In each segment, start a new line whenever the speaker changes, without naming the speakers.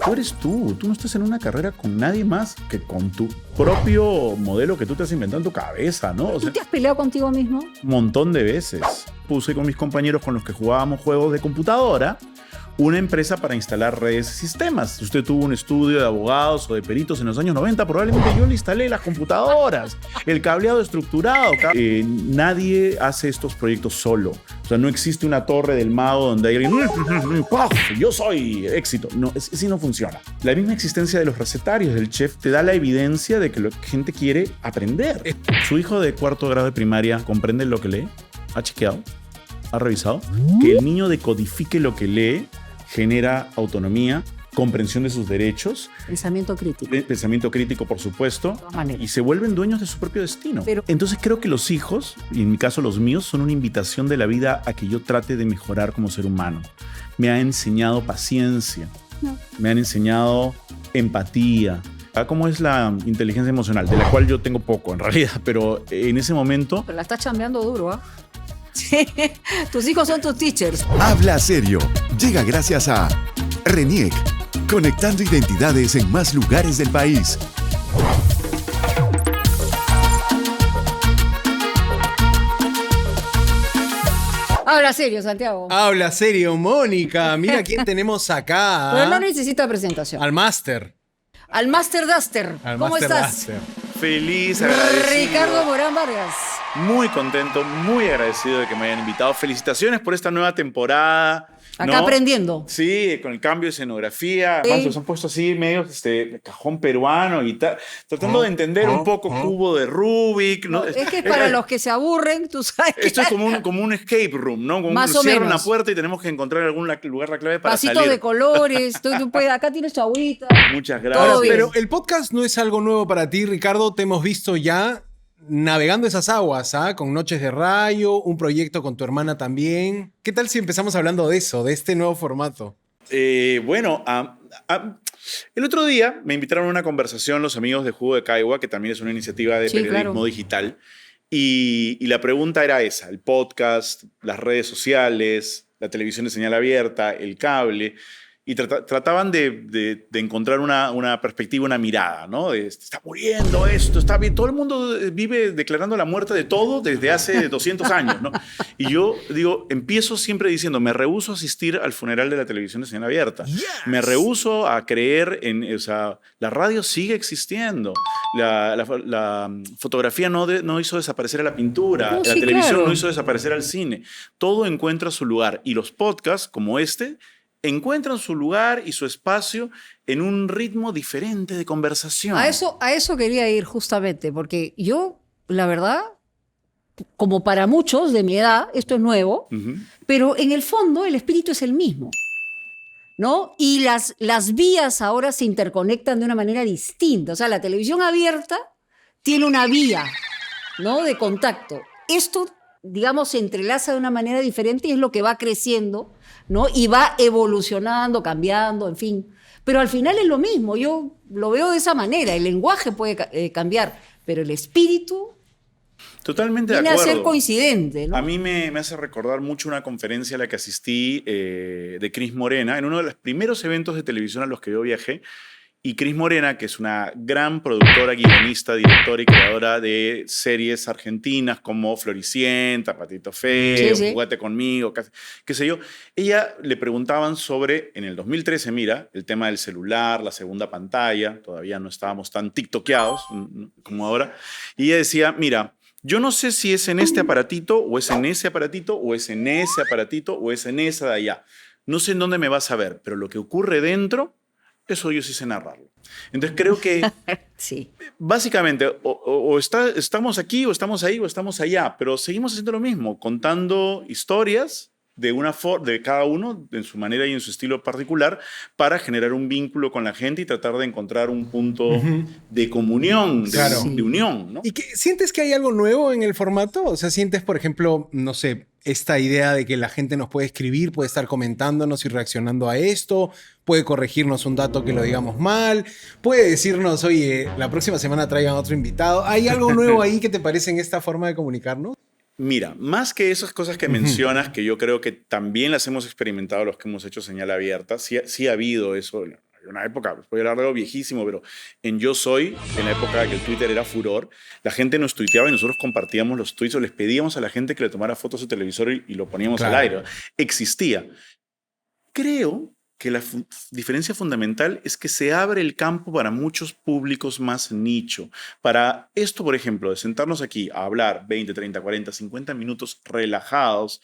tú eres tú no estás en una carrera con nadie más que con tu propio modelo que tú te has inventado en tu cabeza, ¿no?
¿Tú te has peleado contigo mismo?
Un montón de veces. Puse con mis compañeros con los que jugábamos juegos de computadora una empresa para instalar redes y sistemas. Si usted tuvo un estudio de abogados o de peritos en los años 90, probablemente yo le instalé las computadoras, el cableado estructurado. Nadie hace estos proyectos solo. O sea, no existe una torre del mago donde hay alguien, ¡paf! Yo soy éxito. No, así no funciona. La misma existencia de los recetarios del chef te da la evidencia de que la gente quiere aprender. Su hijo de 4º grado de primaria comprende lo que lee, ha chequeado, ha revisado. Que el niño decodifique lo que lee genera autonomía, comprensión de sus derechos.
Pensamiento crítico.
Pensamiento crítico, por supuesto.
De todas maneras.
Y se vuelven dueños de su propio destino.
Pero
entonces creo que los hijos, y en mi caso los míos, son una invitación de la vida a que yo trate de mejorar como ser humano. Me ha enseñado paciencia.
No.
Me han enseñado empatía. ¿Cómo es la inteligencia emocional? De la cual yo tengo poco, en realidad. Pero en ese momento...
Pero la estás chambeando duro, ¿ah? Sí. Tus hijos son tus teachers.
Habla Serio llega gracias a RENIEC, conectando identidades en más lugares del país.
Habla serio, Santiago.
Habla serio, Mónica. Mira quién tenemos acá.
Pero no necesita presentación.
Al máster.
Al Master Duster.
Al
¿Cómo
Master
estás?
Duster.
Feliz, agradecido.
Ricardo Morán Vargas.
Muy contento, muy agradecido de que me hayan invitado. Felicitaciones por esta nueva temporada.
Acá aprendiendo.
Sí, con el cambio de escenografía. Además,
Sí.
los han puesto así medio cajón peruano y tal. Tratando de entender un poco cubo de Rubik. ¿no?
Es que es para los que se aburren, tú sabes.
Esto es como un escape room, ¿no? Como
Más
nos
o
cierran
menos.
la puerta y tenemos que encontrar algún lugar la clave para
Vasitos
salir.
de colores. Acá tienes tu agüita.
Muchas
Todo
gracias.
bien.
Pero el podcast no es algo nuevo para ti, Ricardo. Te hemos visto ya navegando esas aguas, ¿ah? Con Noches de Rayo, un proyecto con tu hermana también. ¿Qué tal si empezamos hablando de eso, de este nuevo formato?
Bueno, el otro día me invitaron a una conversación los amigos de Jugo de Caigua, que también es una iniciativa de
Sí,
periodismo
claro.
digital. Y la pregunta era esa: el podcast, las redes sociales, la televisión de señal abierta, el cable. Y trataban de encontrar una perspectiva, una mirada, ¿no? Está muriendo esto, está bien. Todo el mundo vive declarando la muerte de todo desde hace 200 años, ¿no? Y yo digo, empiezo siempre diciendo, me rehúso a asistir al funeral de la televisión de señal abierta.
Yes.
Me rehúso a creer o sea, la radio sigue existiendo. La fotografía no hizo desaparecer a la pintura.
No,
La
sí,
televisión
claro.
no hizo desaparecer al cine. Todo encuentra su lugar. Y los podcasts, como este, encuentran su lugar y su espacio en un ritmo diferente de conversación.
A eso quería ir justamente, porque yo, la verdad, como para muchos de mi edad, esto es nuevo,
Ujú.
pero en el fondo el espíritu es el mismo, ¿no? Y las vías ahora se interconectan de una manera distinta. O sea, la televisión abierta tiene una vía, ¿no? De contacto. Esto, digamos, se entrelaza de una manera diferente y es lo que va creciendo, ¿no? Y va evolucionando, cambiando, en fin. Pero al final es lo mismo. Yo lo veo de esa manera. El lenguaje puede cambiar, pero el espíritu
Totalmente de
viene a
acuerdo.
ser coincidente, ¿no?
A mí me hace recordar mucho una conferencia a la que asistí de Cris Morena, en uno de los primeros eventos de televisión a los que yo viajé. Y Cris Morena, que es una gran productora, guionista, directora y creadora de series argentinas como Floricienta, Patito Feo,
Sí, sí.
Jugate conmigo, qué sé yo. Ella le preguntaban sobre, en el 2013, mira, el tema del celular, la segunda pantalla, todavía no estábamos tan tiktokeados como ahora. Y ella decía, mira, yo no sé si es en este aparatito, o es en ese aparatito, o es en ese aparatito, o es en esa de allá. No sé en dónde me vas a ver, pero lo que ocurre dentro, eso yo sí sé narrarlo. Entonces creo que
Sí.
básicamente estamos aquí, o estamos ahí, o estamos allá, pero seguimos haciendo lo mismo, contando historias de cada uno en su manera y en su estilo particular para generar un vínculo con la gente y tratar de encontrar un punto de comunión,
Claro.
de unión, ¿no?
¿Y sientes que hay algo nuevo en el formato? O sea, sientes, por ejemplo, no sé, esta idea de que la gente nos puede escribir, puede estar comentándonos y reaccionando a esto, puede corregirnos un dato que lo digamos mal, puede decirnos, oye, la próxima semana traigan otro invitado. ¿Hay algo nuevo ahí que te parece en esta forma de comunicarnos?
Mira, más que esas cosas que mencionas, que yo creo que también las hemos experimentado los que hemos hecho señal abierta, sí ha habido eso. una época, voy a hablar de algo viejísimo, pero en Yo Soy, en la época que el Twitter era furor, la gente nos tuiteaba y nosotros compartíamos los tweets o les pedíamos a la gente que le tomara fotos a su televisor y lo poníamos al aire. Existía. Creo que la diferencia fundamental es que se abre el campo para muchos públicos más nicho. Para esto, por ejemplo, de sentarnos aquí a hablar 20, 30, 40, 50 minutos relajados,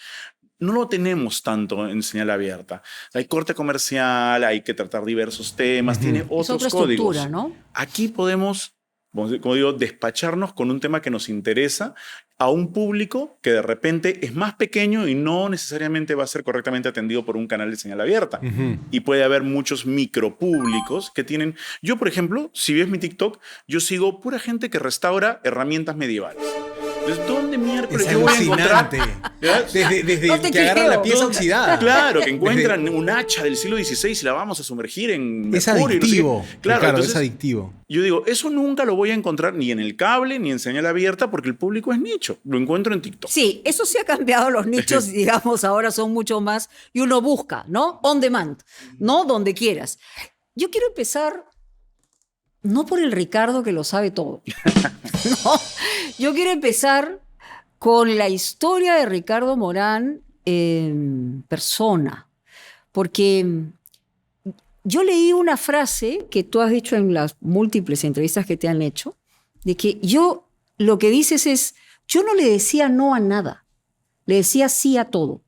no lo tenemos tanto en señal abierta. Hay corte comercial, hay que tratar diversos temas, tiene otros
otra
códigos.
estructura, ¿no?
Aquí podemos, como digo, despacharnos con un tema que nos interesa a un público que de repente es más pequeño y no necesariamente va a ser correctamente atendido por un canal de señal abierta. Y puede haber muchos micropúblicos que tienen... Yo, por ejemplo, si ves mi TikTok, yo sigo pura gente que restaura herramientas medievales. Entonces, ¿dónde miércoles
Es
yo voy a encontrar?
Desde
No te
que agarran
creo.
la pieza oxidada.
Claro, que encuentran un hacha del siglo XVI y la vamos a sumergir en
Es
mercurio y no sé qué.
adictivo.
Claro,
Ricardo,
entonces,
es adictivo.
yo digo, eso nunca lo voy a encontrar ni en el cable ni en señal abierta porque el público es nicho. Lo encuentro en TikTok.
Sí, eso sí ha cambiado. Los nichos, digamos, ahora son mucho más. Y uno busca, ¿no? On demand, ¿no? Donde quieras. Yo quiero empezar, no por el Ricardo que lo sabe todo. No, yo quiero empezar con la historia de Ricardo Morán en persona. Porque yo leí una frase que tú has dicho en las múltiples entrevistas que te han hecho, de que lo que dices es, yo no le decía no a nada, le decía sí a todo,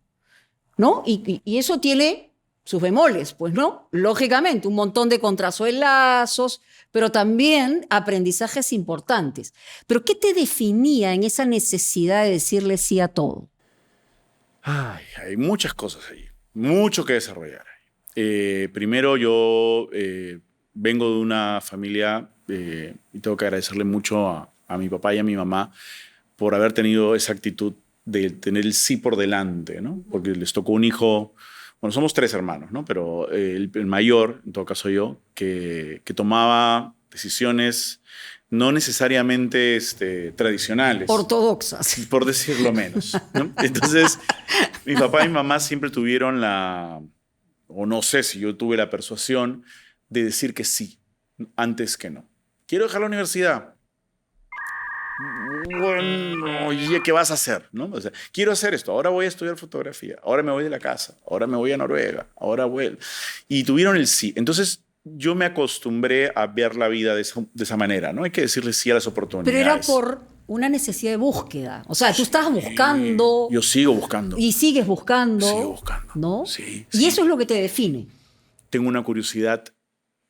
¿no? Y eso tiene sus bemoles, pues, ¿no? Lógicamente, un montón de contrasuelazos, pero también aprendizajes importantes. Pero ¿qué te definía en esa necesidad de decirle sí a todo?
Ay, hay muchas cosas ahí, mucho que desarrollar. Primero, yo vengo de una familia y tengo que agradecerle mucho a mi papá y a mi mamá por haber tenido esa actitud de tener el sí por delante, ¿no? Porque les tocó un hijo, bueno, somos 3 hermanos, ¿no? Pero el mayor, en todo caso yo, que tomaba decisiones no necesariamente tradicionales.
Ortodoxas.
Por decirlo menos, ¿no? Entonces, mi papá y mi mamá siempre tuvieron o no sé si yo tuve la persuasión de decir que sí, antes que no. Quiero dejar la universidad. Bueno, ¿y qué vas a hacer? ¿No? O sea, quiero hacer esto, ahora voy a estudiar fotografía, ahora me voy de la casa, ahora me voy a Noruega, ahora vuelvo. Y tuvieron el sí. Entonces, yo me acostumbré a ver la vida de esa manera, ¿no? Hay que decirle sí a las oportunidades.
Pero era por una necesidad de búsqueda. O sea, tú estabas buscando.
Yo sigo buscando.
Y sigues buscando.
Sigo buscando.
¿No?
Sí,
Y
sí.
eso es lo que te define.
Tengo una curiosidad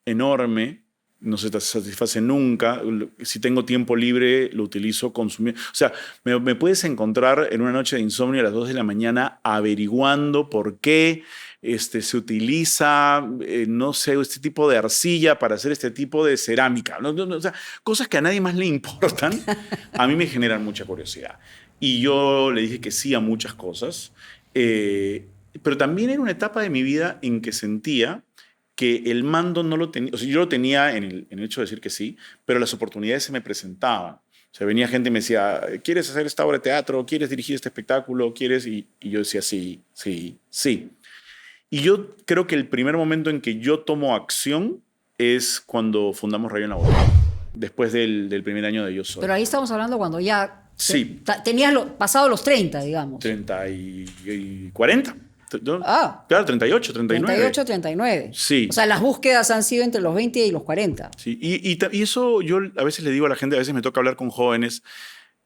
enorme, no se satisface nunca. Si tengo tiempo libre, lo utilizo consumiendo. O sea, me puedes encontrar en una noche de insomnio a las 2 de la mañana averiguando por qué se utiliza, no sé, este tipo de arcilla para hacer este tipo de cerámica. O sea, cosas que a nadie más le importan, a mí me generan mucha curiosidad. Y yo le dije que sí a muchas cosas, pero también era una etapa de mi vida en que sentía que el mando no lo tenía, o sea, yo lo tenía en el hecho de decir que sí, pero las oportunidades se me presentaban. O sea, venía gente y me decía, ¿quieres hacer esta obra de teatro? ¿Quieres dirigir este espectáculo? ¿Quieres? Y yo decía, sí, sí, sí. Y yo creo que el primer momento en que yo tomo acción es cuando fundamos Radio Nahuatl, después del primer año de Yo Soy.
Pero ahí estamos hablando cuando ya
Sí.
tenías pasado los 30, digamos.
30 y 40.
Ah.
Claro, 38, 39.
38, 39.
Sí.
O sea, las búsquedas han sido entre los 20 y los 40.
Sí, y eso yo a veces le digo a la gente, a veces me toca hablar con jóvenes,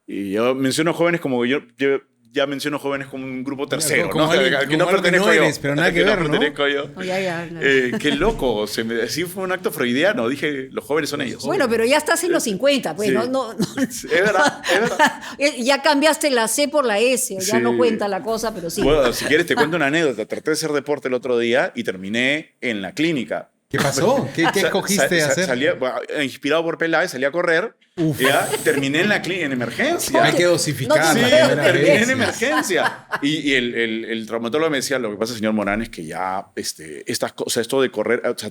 y yo menciono jóvenes como yo ya menciono jóvenes como un grupo tercero,
Como
¿no?
alguien-
Al que
como
no
algo que
pertenezco
no
yo.
eres, pero nada
Al
que ver,
no
¿no?
pertenezco yo.
Oh, ya.
Qué loco, sí fue un acto freudiano, dije, los jóvenes son ellos.
Bueno, pero ya estás en los 50, pues,
Sí.
no.
Es verdad, es verdad.
Ya cambiaste la C por la S, ya
Sí.
no cuenta la cosa, pero sí.
Bueno, si quieres te cuento una anécdota. Traté de hacer deporte el otro día y terminé en la clínica.
¿Qué pasó? ¿Qué escogiste hacer?
Inspirado por Peláez, salí a correr.
Uf.
¿Ya? Y terminé en emergencia.
Hay que dosificar
No,
Sí,
sí,
la primera
terminé
vez.
en emergencia. Y el traumatólogo me decía, lo que pasa, señor Morán, es que ya estas cosas, esto de correr, o sea,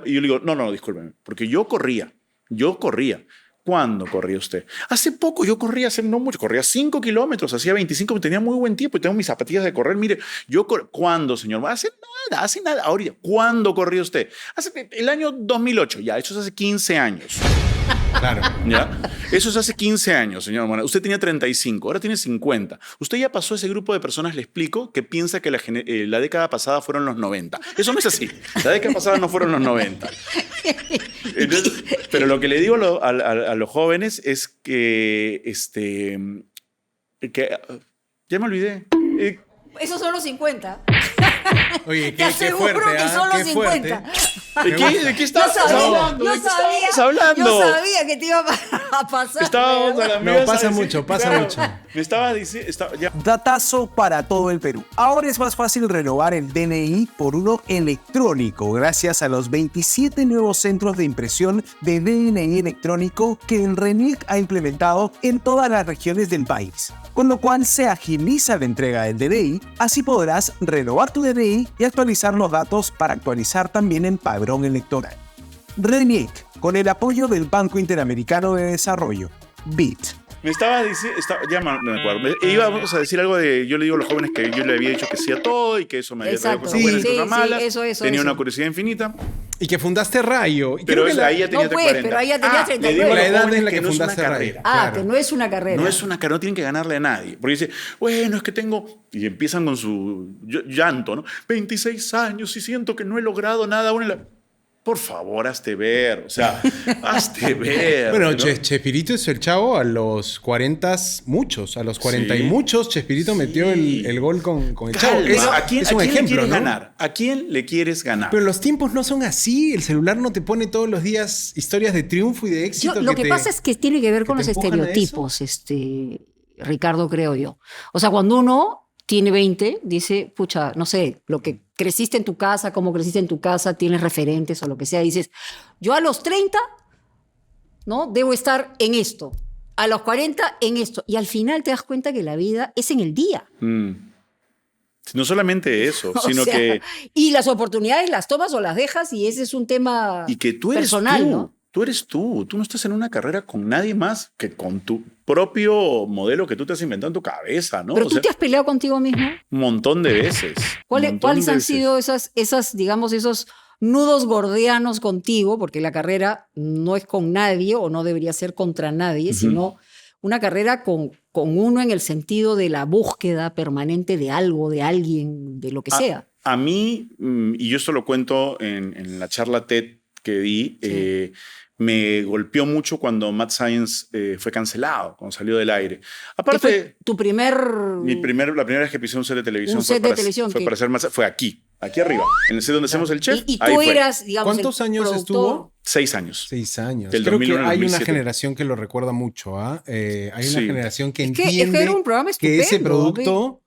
y yo le digo, no, discúlpeme, porque yo corría. ¿Cuándo corría usted? Hace poco, yo corría, hace no mucho, corría 5 kilómetros, hacía 25, tenía muy buen tiempo y tengo mis zapatillas de correr. Mire, ¿cuándo, señor? Hace nada. Ahorita, ¿cuándo corría usted? El año 2008, ya, eso es hace 15 años.
Claro.
¿Ya? Eso es hace 15 años, señor Mona. Usted tenía 35, ahora tiene 50. Usted ya pasó ese grupo de personas, le explico, que piensa que la década pasada fueron los 90. Eso no es así. La década pasada no fueron los 90. Entonces, pero lo que le digo a los jóvenes es que, ya me olvidé.
Esos son los 50.
Oye,
Te
qué
aseguro
fuerte,
que son los
qué fuerte.
50.
¿De qué estabas hablando?
Yo
¿De qué estábamos hablando?
Yo sabía que te iba a pasar.
Estábamos a la
No,
mesa
pasa
diciendo-
mucho, pasa
claro,
mucho.
Me estaba diciendo... ya.
Datazo para todo el Perú. Ahora es más fácil renovar el DNI por uno electrónico gracias a los 27 nuevos centros de impresión de DNI electrónico que el RENIEC ha implementado en todas las regiones del país. Con lo cual se agiliza la entrega del DNI, así podrás renovar tu DNI y actualizar los datos para actualizar también el padrón electoral. RENIEC, con el apoyo del Banco Interamericano de Desarrollo, BID.
Me estaba diciendo, ya no me acuerdo. Íbamos a decir algo de, yo le digo a los jóvenes que yo le había dicho que sí a todo y que eso me había traído
Exacto.
cosas buenas y
Sí,
cosas malas.
eso.
Tenía una curiosidad infinita.
Y que fundaste Rayo. Y
Pero
creo que
ahí ya tenía
No, pues,
40.
pero ahí ya tenía
Le
39.
digo a los
La edad
jóvenes
en la que
no es una
fundaste Rayo.
carrera.
Ah,
Claro.
que no es una carrera.
No es una carrera, no tienen que ganarle a nadie. Porque dice, bueno, es que tengo... Y empiezan con su llanto, ¿no? 26 años y siento que no he logrado nada aún en la... Por favor, hazte ver. O sea, hazte ver.
Bueno,
¿no?
Chespirito es el chavo a los 40, muchos. A los 40
Sí.
y muchos, Chespirito metió el gol con el chavo.
Calma. ¿A quién
es un
le
ejemplo,
quieres
¿no?
ganar? ¿A quién le quieres ganar?
Pero los tiempos no son así. El celular no te pone todos los días historias de triunfo y de éxito.
Lo que pasa es que tiene que ver con
que
los
te empujan a
estereotipos, Ricardo, creo yo. O sea, cuando uno tiene 20, dice, pucha, no sé, lo que creciste en tu casa, cómo creciste en tu casa, tienes referentes o lo que sea, dices, yo a los 30, ¿no? Debo estar en esto. A los 40, en esto. Y al final te das cuenta que la vida es en el día.
No solamente eso,
O
sino
sea,
que...
y las oportunidades las tomas o las dejas y ese es un tema
Y que tú eres
personal,
tú.
¿no?
Tú eres tú. Tú no estás en una carrera con nadie más que con tu propio modelo que tú te has inventado en tu cabeza, ¿no?
Pero
O
tú
sea,
te has peleado contigo mismo.
un montón de veces.
¿Cuáles han sido esas, digamos, esos nudos gordianos contigo? Porque la carrera no es con nadie o no debería ser contra nadie, sino una carrera con uno en el sentido de la búsqueda permanente de algo, de alguien, de lo que sea.
A mí, y yo esto lo cuento en la charla TED que di, me golpeó mucho cuando Mad Science fue cancelado, cuando salió del aire.
¿Qué
Aparte,
fue tu primer...
la primera vez que pisé un set de televisión
Un set de televisión
fue
que-
para hacer fue aquí arriba, en el set donde hacemos el chef.
Y
ahí
tú
fue.
eras, digamos,
¿Cuántos
el
años
productor.
estuvo?
6 años.
6 años.
Del
Creo
2001
que
al
hay
2007.
una generación que lo recuerda mucho. Hay una
Sí.
generación que
Es que
entiende
era un programa
que ese
estupendo,
producto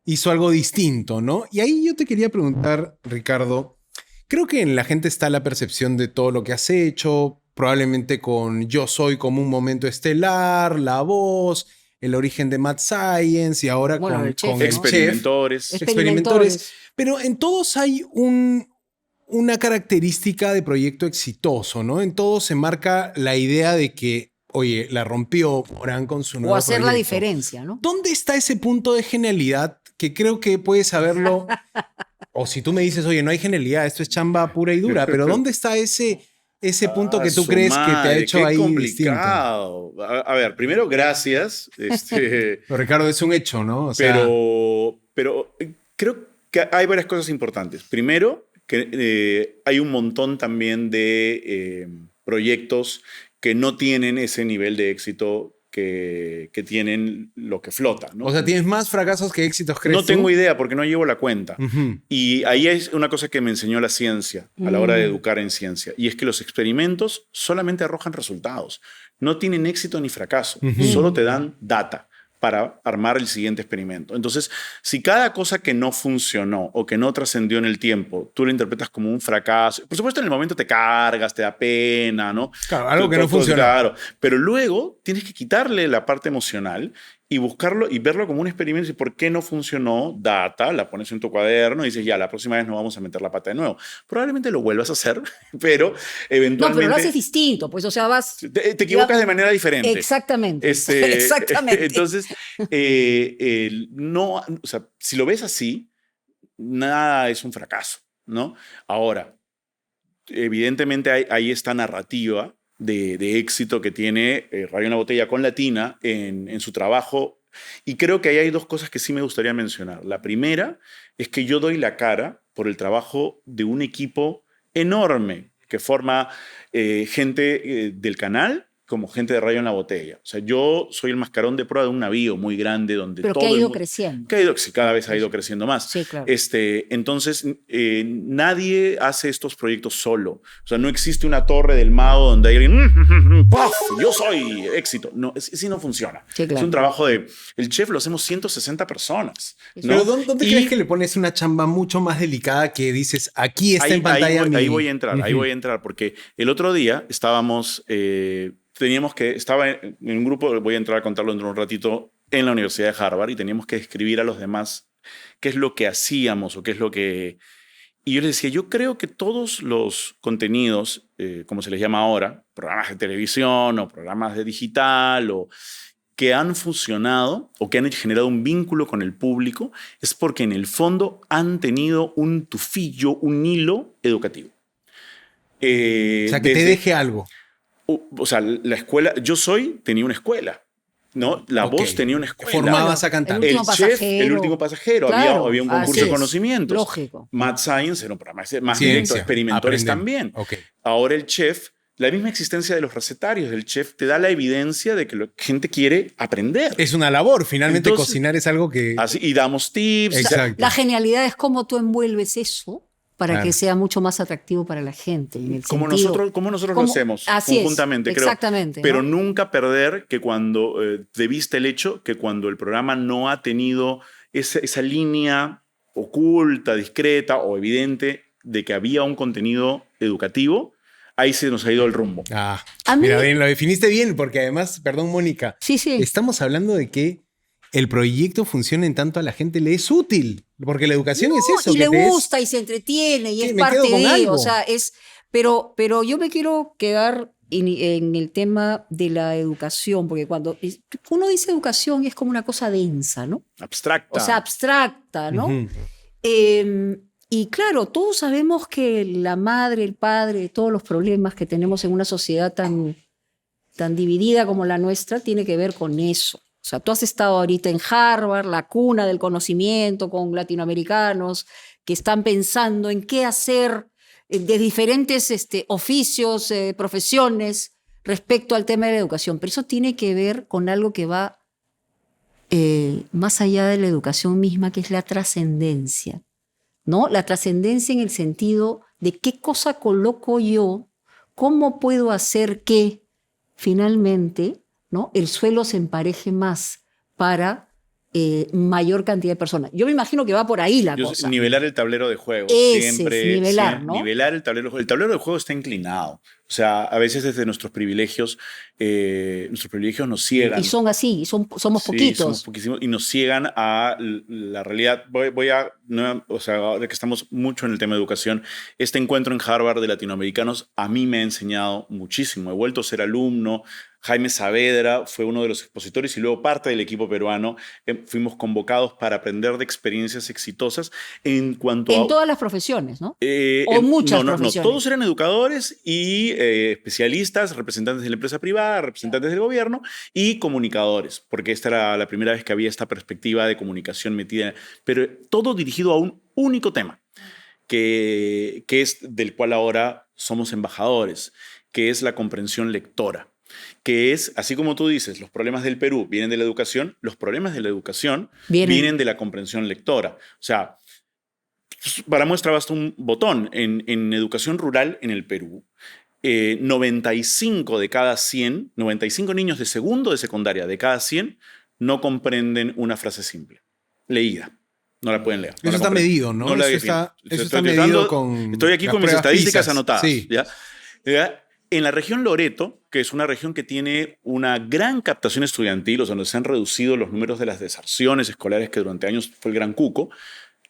hizo algo distinto, ¿no? Y ahí yo te quería preguntar, Ricardo, creo que en la gente está la percepción de todo lo que has hecho, probablemente con Yo Soy como un momento estelar, La Voz, El origen de Mad Science y ahora
Bueno,
con
el chef,
con
¿no?
el chef.
Experimentores.
Experimentores. Pero en todos hay una característica de proyecto exitoso, ¿no? En todos se marca la idea de que, oye, la rompió Morán con su nuevo
O hacer la
proyecto.
diferencia, ¿no?
¿Dónde está ese punto de genialidad que creo que puedes saberlo? O si tú me dices, oye, no hay genialidad, esto es chamba pura y dura, pero ¿dónde está ese punto que tú
Su
crees que te ha
madre,
hecho
qué
ahí distinto?
complicado. A ver, primero, gracias.
Pero Ricardo, es un hecho, ¿no? O sea,
pero creo que hay varias cosas importantes. Primero, que hay un montón también de proyectos que no tienen ese nivel de éxito que tienen lo que flota, ¿no?
o sea, tienes más fracasos que éxitos, ¿crees
No
tú?
tengo idea porque no llevo la cuenta.
Ujú.
Y ahí es una cosa que me enseñó la ciencia a la hora de educar en ciencia. Y es que los experimentos solamente arrojan resultados. No tienen éxito ni fracaso. Solo te dan data para armar el siguiente experimento. Entonces, si cada cosa que no funcionó o que no trascendió en el tiempo, tú lo interpretas como un fracaso, por supuesto en el momento te cargas, te da pena, ¿no?
Claro, algo que no funcionó.
Claro, pero luego tienes que quitarle la parte emocional y buscarlo y verlo como un experimento y por qué no funcionó, data, la pones en tu cuaderno y dices, ya, la próxima vez no vamos a meter la pata de nuevo. Probablemente lo vuelvas a hacer, pero
No,
eventualmente...
pero lo haces distinto, pues, o sea, vas...
Te equivocas de manera diferente.
Exactamente. Exactamente.
Entonces, no, o sea, si lo ves así, nada es un fracaso, ¿no? Ahora, evidentemente hay esta narrativa de éxito que tiene Radio en la Botella con Latina en su trabajo. Y creo que ahí hay dos cosas que sí me gustaría mencionar. La primera es que yo doy la cara por el trabajo de un equipo enorme que forma gente del canal como gente de Radio en la Botella. O sea, yo soy el mascarón de prueba de un navío muy grande donde
Pero
todo
que ha
el
ido
mundo-
creciendo.
Sí, cada vez ha ido creciendo más.
Sí, claro.
Entonces, nadie hace estos proyectos solo. O sea, no existe una torre del mago donde hay alguien, ¡puf! Yo soy éxito. No, así no funciona.
Sí, claro.
Es un trabajo de... El chef lo hacemos 160 personas. ¿no?
Pero ¿dónde
Y
crees que le pones una chamba mucho más delicada que dices, aquí está en pantalla
ahí voy a entrar, ahí
Ujú.
voy a entrar, porque el otro día estábamos, estaba en un grupo, voy a entrar a contarlo dentro de un ratito, en la Universidad de Harvard y teníamos que escribir a los demás qué es lo que hacíamos o qué es lo que... Y yo les decía, yo creo que todos los contenidos, como se les llama ahora, programas de televisión o programas de digital o que han funcionado o que han generado un vínculo con el público, es porque en el fondo han tenido un tufillo, un hilo educativo.
O sea, que te deje algo.
O sea, la escuela, tenía una escuela, ¿no? La
Ok.
voz tenía una escuela.
Formabas a cantar.
El
El
último
chef,
pasajero.
el último pasajero.
Claro,
Había un concurso
así
de
es.
conocimientos.
Lógico.
Mad Science era un programa más
Ciencia,
directo, experimentores
aprender.
también.
Ok.
Ahora el chef, la misma existencia de los recetarios del chef te da la evidencia de que la gente quiere aprender.
Es una labor. Finalmente
Entonces,
cocinar es algo que...
Así, y damos tips.
Exacto.
La genialidad es cómo tú envuelves eso para
Claro.
que sea mucho más atractivo para la gente. En el
Como
sentido-
nosotros lo
como-
hacemos
así es,
conjuntamente, creo.
exactamente,
Pero
¿no?
nunca perder que cuando, de vista el hecho, que cuando el programa no ha tenido esa línea oculta, discreta o evidente de que había un contenido educativo, ahí se nos ha ido el rumbo.
Ah,
A mí-
mira, bien, lo definiste bien, porque además, perdón, Mónica,
Sí, sí.
estamos hablando de que el proyecto funcione en tanto a la gente le es útil, porque la educación es eso.
Y
que
le
te es-
gusta y se entretiene y
Sí,
es
me
parte
quedo con
de,
algo.
o sea, pero yo me quiero quedar en el tema de la educación, porque cuando uno dice educación es como una cosa densa, ¿no?
Abstracta.
O sea, abstracta, ¿no?
Ujú.
Y claro, todos sabemos que la madre, el padre, todos los problemas que tenemos en una sociedad tan dividida como la nuestra, tiene que ver con eso. O sea, tú has estado ahorita en Harvard, la cuna del conocimiento, con latinoamericanos que están pensando en qué hacer de diferentes oficios, profesiones respecto al tema de la educación. Pero eso tiene que ver con algo que va más allá de la educación misma, que es la trascendencia, ¿no? La trascendencia en el sentido de qué cosa coloco yo, cómo puedo hacer que finalmente, ¿no?, el suelo se empareje más para mayor cantidad de personas. Yo me imagino que va por ahí la cosa.
Nivelar el tablero de juego.
Ese es
Siempre,
nivelar, ¿no?
Nivelar el tablero de juego. El tablero de juego está inclinado. O sea, a veces desde nuestros privilegios nos ciegan.
Y son así, somos
Sí,
poquitos.
somos poquísimos y nos ciegan a la realidad. O sea, ahora que estamos mucho en el tema de educación, este encuentro en Harvard de latinoamericanos a mí me ha enseñado muchísimo. He vuelto a ser alumno. Jaime Saavedra fue uno de los expositores y luego parte del equipo peruano. Fuimos convocados para aprender de experiencias exitosas en cuanto
En
a...
todas las profesiones, ¿no?
O
o muchas profesiones.
No, todos eran educadores y especialistas, representantes de la empresa privada, representantes del gobierno y comunicadores, porque esta era la primera vez que había esta perspectiva de comunicación metida, pero todo dirigido a un único tema, que es del cual ahora somos embajadores, que es la comprensión lectora. Que es, así como tú dices, los problemas del Perú vienen de la educación, los problemas de la educación vienen de la comprensión lectora. O sea, para muestra basta un botón. En educación rural en el Perú, 95 de cada 100, 95 niños de segundo de secundaria de cada 100 no comprenden una frase simple, leída. No la pueden leer. No
Eso
la
está
comprenden.
medido, ¿no?
la
Eso
definen.
está
Estoy
medido
tratando-
con
Estoy aquí
las
con mis
pruebas
estadísticas
PISA.
anotadas.
Sí.
¿Ya? En la región Loreto, que es una región que tiene una gran captación estudiantil, o sea, donde se han reducido los números de las deserciones escolares, que durante años fue el gran cuco.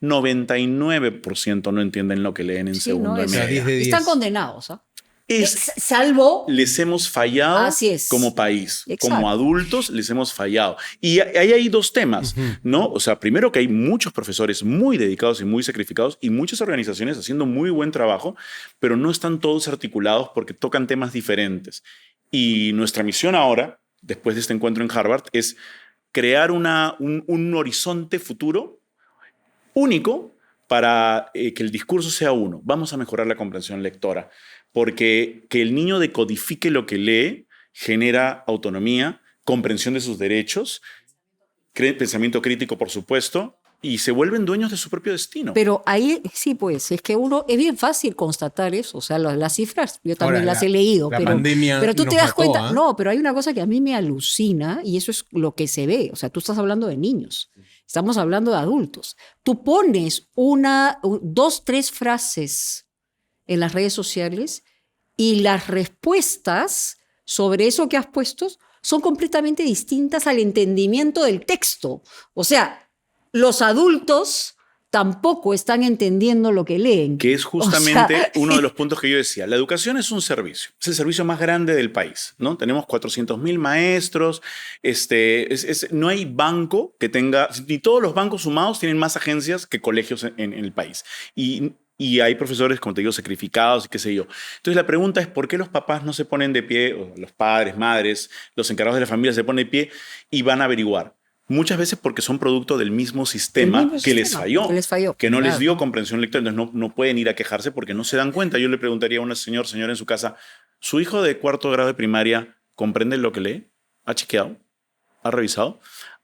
99% no entienden lo que leen en
Sí,
segundo
¿no?
de media.
10 de 10.
Están condenados, ¿ah?
Es-
Salvo...
Les hemos fallado
Así es.
como país.
Exacto.
Como adultos les hemos fallado. Y ahí hay dos temas, ¿no? O sea, primero que hay muchos profesores muy dedicados y muy sacrificados y muchas organizaciones haciendo muy buen trabajo, pero no están todos articulados porque tocan temas diferentes. Y nuestra misión ahora, después de este encuentro en Harvard, es crear un horizonte futuro único para que el discurso sea uno. Vamos a mejorar la comprensión lectora, porque que el niño decodifique lo que lee genera autonomía, comprensión de sus derechos, pensamiento crítico, por supuesto, y se vuelven dueños de su propio destino.
Pero ahí sí, pues, es que es bien fácil constatar eso, o sea, las cifras, yo también
Ahora,
las he leído,
la
pero
pandemia
tú
nos
te das
mató,
cuenta,
¿ah?
no, pero hay una cosa que a mí me alucina y eso es lo que se ve, o sea, tú estás hablando de niños, estamos hablando de adultos. Tú pones dos, tres frases en las redes sociales y las respuestas sobre eso que has puesto son completamente distintas al entendimiento del texto. O sea, los adultos tampoco están entendiendo lo que leen.
Que es justamente
O sea,
uno de los puntos que yo decía. La educación es un servicio. Es el servicio más grande del país, ¿no? Tenemos 400.000 maestros. No hay banco que tenga... Ni todos los bancos sumados tienen más agencias que colegios en el país. Y hay profesores, como te digo, sacrificados y qué sé yo. Entonces la pregunta es, ¿por qué los papás no se ponen de pie, o los padres, madres, los encargados de la familia se ponen de pie y van a averiguar? Muchas veces porque son producto del mismo sistema
mismo
que les
sistema,
falló.
que les falló,
Que no les
claro.
dio comprensión lectora. Entonces no pueden ir a quejarse porque no se dan cuenta. Yo le preguntaría a una señora en su casa, ¿su hijo de 4º grado de primaria comprende lo que lee? ¿Ha chequeado? ¿Ha revisado?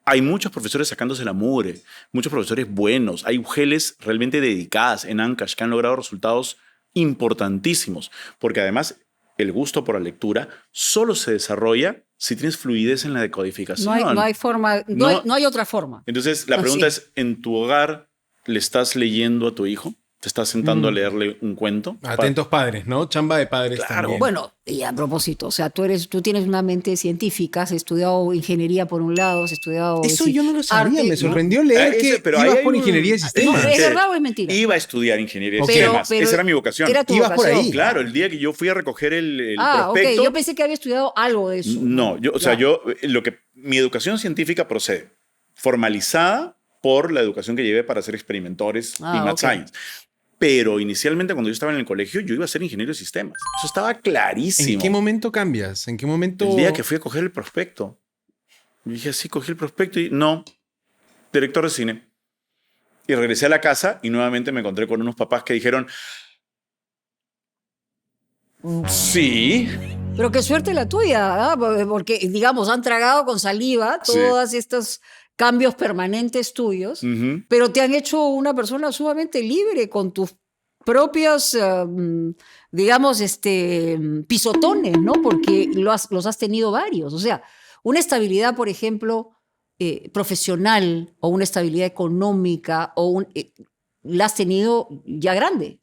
Hay muchos profesores sacándose la mugre, muchos profesores buenos. Hay UGELs realmente dedicadas en Ancash que han logrado resultados importantísimos. Porque además el gusto por la lectura solo se desarrolla si tienes fluidez en la decodificación.
no hay forma, no hay otra forma.
Entonces, la
No,
pregunta
sí.
es, ¿en tu hogar le estás leyendo a tu hijo? ¿Te estás sentando a leerle un cuento?
Atentos padres, ¿no? Chamba de padres
Claro.
también.
Bueno, y a propósito, o sea, tú tienes una mente científica, has estudiado ingeniería por un lado, has estudiado...
Eso yo no lo sabía,
arte,
me
¿no?
sorprendió leer
Ese,
que
pero ahí
ibas
hay
por
un-
ingeniería de
No,
sistemas.
¿es verdad o es mentira?
Iba a estudiar ingeniería de
Pero-
sistemas.
pero
Esa era mi vocación.
Era tu
Ibas por
vocación.
ahí.
Claro, el día que yo fui a recoger el
Ah, ok,
prospecto...
yo pensé que había estudiado algo de eso.
No,
Ya.
mi educación científica procede formalizada por la educación que llevé para ser experimentores y Math
Ok.
Science. Pero inicialmente cuando yo estaba en el colegio, yo iba a ser ingeniero de sistemas. Eso estaba clarísimo.
¿En qué momento cambias? ¿En qué momento?
El día que fui a coger el prospecto. Yo dije, sí, cogí el prospecto y no, director de cine. Y regresé a la casa y nuevamente me encontré con unos papás que dijeron, sí,
Pero qué suerte la tuya, ¿ah? Porque, digamos, han tragado con saliva
Sí.
todos estos cambios permanentes tuyos,
ujú,
pero te han hecho una persona sumamente libre con tus propios, digamos, pisotones, ¿no? Porque los has tenido varios. O sea, una estabilidad, por ejemplo, profesional o una estabilidad económica la has tenido ya grande.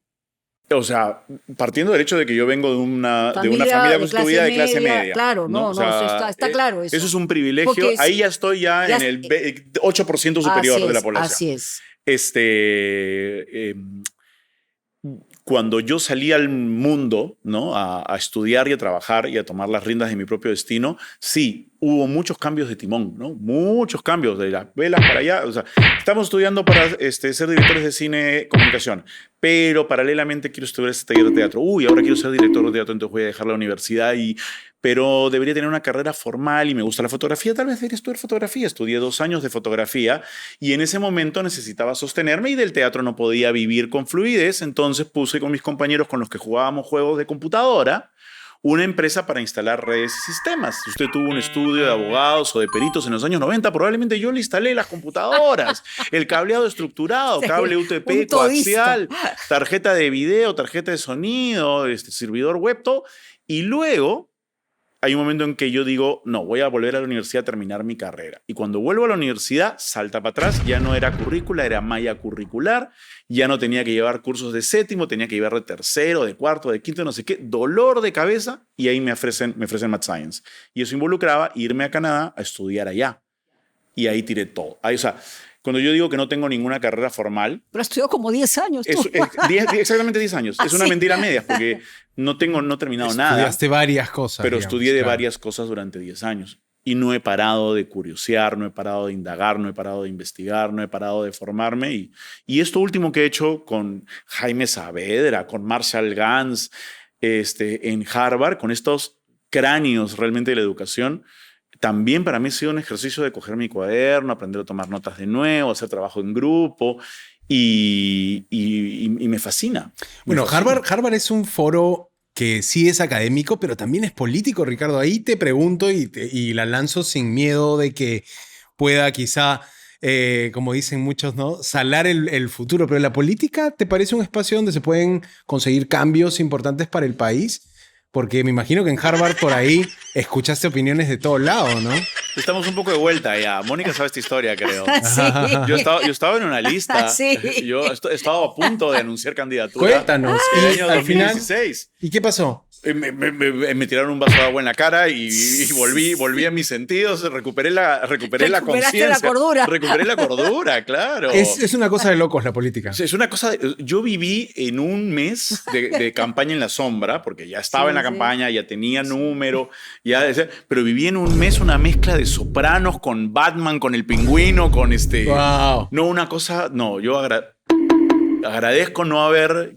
o sea, partiendo del hecho de que yo vengo de una
Familia
familia
de
constituida de clase
media,
media.
claro, no,
O sea,
eso está claro eso.
Eso es un privilegio.
Porque
Ahí ya estoy
ya
en el 8% superior
Así
de la
es,
población.
Así es.
Cuando yo salí al mundo, ¿no? a estudiar y a trabajar y a tomar las riendas de mi propio destino, sí, hubo muchos cambios de timón, ¿no? Muchos cambios de las velas para allá. O sea, estamos estudiando para ser directores de cine comunicación, pero paralelamente quiero estudiar este taller de teatro. Uy, ahora quiero ser director de teatro, entonces voy a dejar la universidad pero debería tener una carrera formal y me gusta la fotografía, tal vez debería estudiar fotografía. Estudié 2 años de fotografía y en ese momento necesitaba sostenerme y del teatro no podía vivir con fluidez, entonces puse con mis compañeros con los que jugábamos juegos de computadora una empresa para instalar redes y sistemas. Si usted tuvo un estudio de abogados o de peritos en los años 90, probablemente yo le instalé las computadoras, el cableado estructurado,
Sí,
cable
un
UTP,
todista.
coaxial, tarjeta de video, tarjeta de sonido, servidor web, todo. Y luego hay un momento en que yo digo, no, voy a volver a la universidad a terminar mi carrera. Y cuando vuelvo a la universidad, salta para atrás, ya no era currícula, era malla curricular, ya no tenía que llevar cursos de séptimo, tenía que llevar de tercero, de cuarto, de quinto, no sé qué, dolor de cabeza, y ahí me ofrecen Math Science. Y eso involucraba irme a Canadá a estudiar allá. Y ahí tiré todo. Ahí, o sea, cuando yo digo que no tengo ninguna carrera formal...
Pero estudió como 10 años.
Exactamente 10 años. Es una
Sí.
mentira media, porque no he terminado nada.
Estudiaste varias cosas.
Pero
digamos,
estudié de
claro.
varias cosas durante 10 años. Y no he parado de curiosear, no he parado de indagar, no he parado de investigar, no he parado de formarme. Y esto último que he hecho con Jaime Saavedra, con Marshall Ganz, en Harvard, con estos cráneos realmente de la educación, también para mí ha sido un ejercicio de coger mi cuaderno, aprender a tomar notas de nuevo, hacer trabajo en grupo. Y me fascina.
Bueno, Harvard es un foro que sí es académico, pero también es político, Ricardo. Ahí te pregunto y la lanzo sin miedo de que pueda quizá, como dicen muchos, ¿no?, salar el futuro. Pero la política, ¿te parece un espacio donde se pueden conseguir cambios importantes para el país? Porque me imagino que en Harvard por ahí escuchaste opiniones de todos lados, ¿no?
Estamos un poco de vuelta ya. Mónica sabe esta historia, creo.
Sí.
Yo estaba en una lista.
Sí.
Yo he estado a punto de anunciar candidatura.
Cuéntanos.
El
Y
año
al final,
2016.
¿y qué pasó?
Me tiraron un vaso de agua en la cara y volví a mis sentidos, recuperé la
Recuperaste
conciencia.
la cordura.
Recuperé la cordura, claro.
Es una cosa de locos la política.
Es una cosa. Yo viví en un mes de campaña en la sombra, porque ya estaba
Sí,
en la
sí.
campaña, ya tenía número, pero viví en un mes una mezcla de Sopranos con Batman, con el Pingüino, con
Wow.
No, una cosa. No, yo agradezco no haber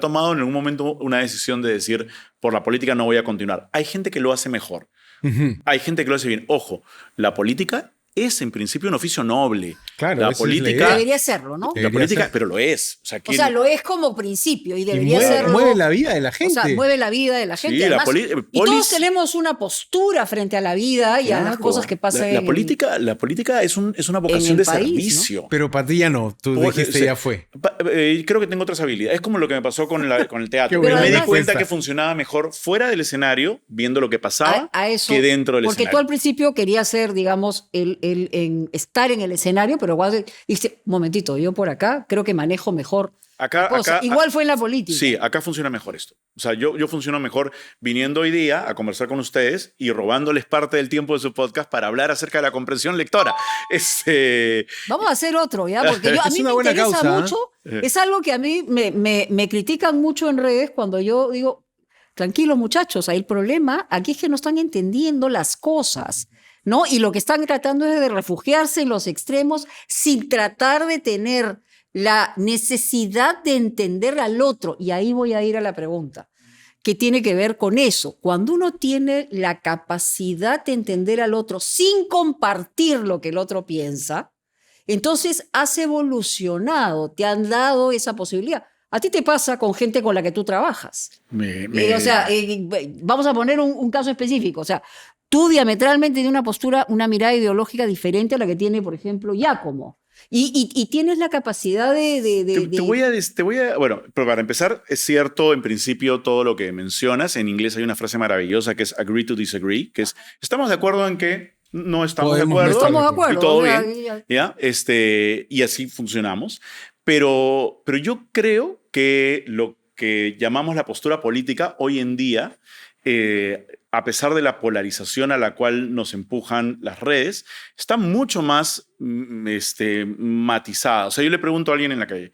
tomado en algún momento una decisión de decir, por la política no voy a continuar. Hay gente que lo hace mejor.
Ujú.
Hay gente que lo hace bien. Ojo, la política es en principio un oficio noble.
Claro,
la
esa es la
política,
idea.
Debería serlo, ¿no?
la
Debería
política,
ser.
pero lo es. O sea,
O sea, lo es como principio y
Y
debería
mueve,
serlo.
mueve la vida de la
O
gente.
sea, mueve la vida de la gente.
Sí, la
Además, y todos
polis-
tenemos una postura frente a la vida y a las
Claro.
cosas que pasan
la
en
política es una vocación
el
de
país,
servicio.
Pero para ti ya no. Tú
Oye,
dijiste
sí.
ya fue.
Creo que tengo otras habilidades. Es como lo que me pasó con el teatro.
Qué
Pero
buena
me di
además-
cuenta
respuesta.
que funcionaba mejor fuera del escenario, viendo lo que pasaba,
a eso.
que dentro del
Porque tú
escenario.
al principio querías ser, digamos, estar en el escenario, pero igual dijiste, un momentito, yo por acá creo que manejo mejor.
Acá,
Igual fue en la política.
Sí, acá funciona mejor esto. O sea, yo funciono mejor viniendo hoy día a conversar con ustedes y robándoles parte del tiempo de su podcast para hablar acerca de la comprensión lectora.
Vamos a hacer otro, ¿ya? Porque a
Es
mí
una
me
buena
interesa
causa, ¿eh?
mucho. Es algo que a mí me critican mucho en redes cuando yo digo, tranquilos muchachos, el problema aquí es que no están entendiendo las cosas, ¿no? Y lo que están tratando es de refugiarse en los extremos sin tratar de tener la necesidad de entender al otro. Y ahí voy a ir a la pregunta, que tiene que ver con eso. Cuando uno tiene la capacidad de entender al otro sin compartir lo que el otro piensa, entonces has evolucionado, te han dado esa posibilidad. A ti te pasa con gente con la que tú trabajas. O sea, vamos a poner un caso específico. O sea, tú diametralmente tienes una postura, una mirada ideológica diferente a la que tiene, por ejemplo, Giacomo. Y tienes la capacidad
Bueno, pero para empezar, es cierto en principio todo lo que mencionas. En inglés hay una frase maravillosa que es agree to disagree, que es estamos de acuerdo en que no estamos
Podemos
de
no
acuerdo.
estar
Estamos de acuerdo.
Y todo
o sea,
bien. ¿Ya? Y así funcionamos. Pero yo creo que lo que llamamos la postura política hoy en día, a pesar de la polarización a la cual nos empujan las redes, está mucho más matizada. O sea, yo le pregunto a alguien en la calle,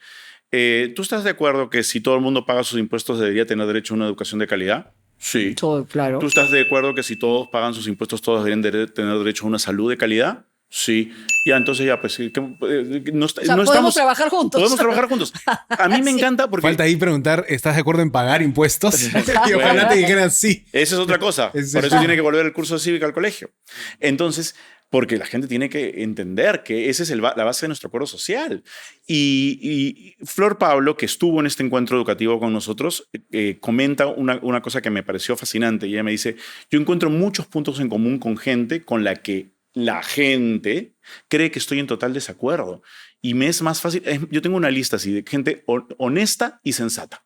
¿tú estás de acuerdo que si todo el mundo paga sus impuestos debería tener derecho a una educación de calidad? Sí.
todo, claro.
¿Tú estás de acuerdo que si todos pagan sus impuestos todos deberían tener derecho a una salud de calidad? Sí. Ya, entonces ya, pues, no,
O sea,
no
podemos trabajar juntos.
Podemos trabajar juntos. A mí me encanta porque...
Falta ahí preguntar, ¿estás de acuerdo en pagar impuestos? Y ojalá te dijeran sí.
Esa es otra cosa.
Es
Por
eso.
eso tiene que volver el curso cívico al colegio. Entonces, porque la gente tiene que entender que esa es la base de nuestro acuerdo social. Y Flor Pablo, que estuvo en este encuentro educativo con nosotros, comenta una cosa que me pareció fascinante. Y ella me dice, yo encuentro muchos puntos en común con gente con la que la gente cree que estoy en total desacuerdo. Y me es más fácil. Yo tengo una lista así de gente honesta y sensata.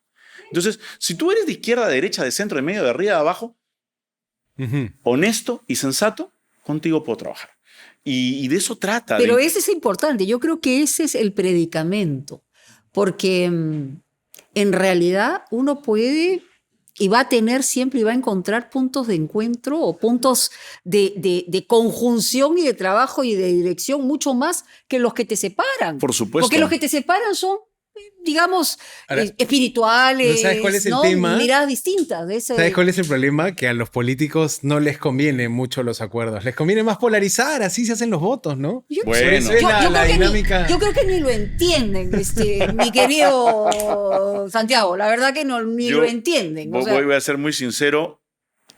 Entonces, si tú eres de izquierda, de derecha, de centro, de medio, de arriba, de abajo, honesto y sensato, contigo puedo trabajar. Y de eso trata.
Pero ese es importante. Yo creo que ese es el predicamento. Porque en realidad uno puede y va a tener siempre y va a encontrar puntos de encuentro o puntos de conjunción y de trabajo y de dirección mucho más que los que te separan.
Por supuesto.
Porque los que te separan son, digamos,
Ahora,
espirituales.
¿no sabes cuál es el
¿no?
tema?
Miradas distintas.
¿Sabes cuál es el problema? Que a los políticos no les conviene mucho los acuerdos. Les conviene más polarizar, así se hacen los votos, ¿no?
Yo,
Bueno.
Por eso es la
creo que
dinámica.
yo creo que ni lo entienden, mi querido Santiago. La verdad que ni
Yo
lo entienden. O sea,
voy a ser muy sincero.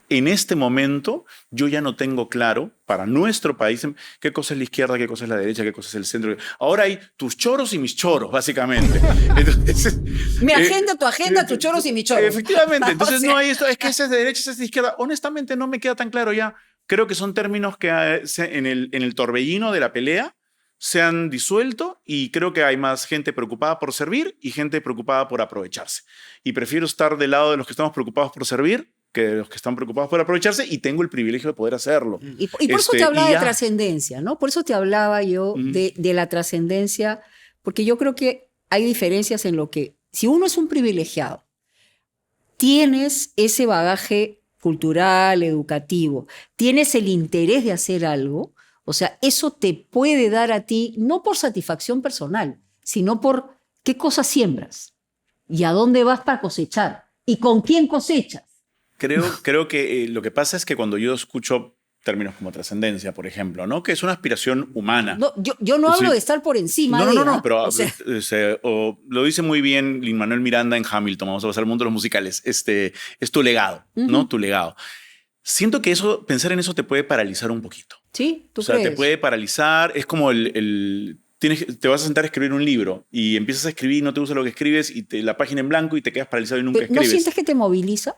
En este momento, yo ya no tengo claro para nuestro país qué cosa es la izquierda, qué cosa es la derecha, qué cosa es el centro. Ahora hay tus choros y mis choros, básicamente. Entonces,
mi agenda, tu agenda, tus choros y mis choros.
Efectivamente. Entonces
O sea,
no hay esto, es que ese es de derecha, ese es de izquierda. Honestamente no me queda tan claro ya. Creo que son términos que en el torbellino de la pelea se han disuelto y creo que hay más gente preocupada por servir y gente preocupada por aprovecharse. Y prefiero estar del lado de los que estamos preocupados por servir que de los que están preocupados por aprovecharse y tengo el privilegio de poder hacerlo.
Y por eso te hablaba
y
de
ya.
trascendencia, ¿no? Por eso te hablaba yo de la trascendencia, porque yo creo que hay diferencias en lo que, si uno es un privilegiado, tienes ese bagaje cultural, educativo, tienes el interés de hacer algo, o sea, eso te puede dar a ti, no por satisfacción personal, sino por qué cosas siembras y a dónde vas para cosechar y con quién cosechas.
Creo que lo que pasa es que cuando yo escucho términos como trascendencia, por ejemplo, ¿no? Que es una aspiración humana.
No, yo no hablo
Sí.
de estar por encima
No, pero
o sea,
lo dice muy bien Lin-Manuel Miranda en Hamilton, vamos a pasar al mundo de los musicales, es tu legado, ¿no? Tu legado. Siento que pensar en eso te puede paralizar un poquito.
¿sí? ¿Tú
O sea,
crees?
te puede paralizar, es como te vas a sentar a escribir un libro y empiezas a escribir, no te gusta lo que escribes y la página en blanco y te quedas paralizado y nunca
Pero, ¿no
escribes.
sientes que te moviliza?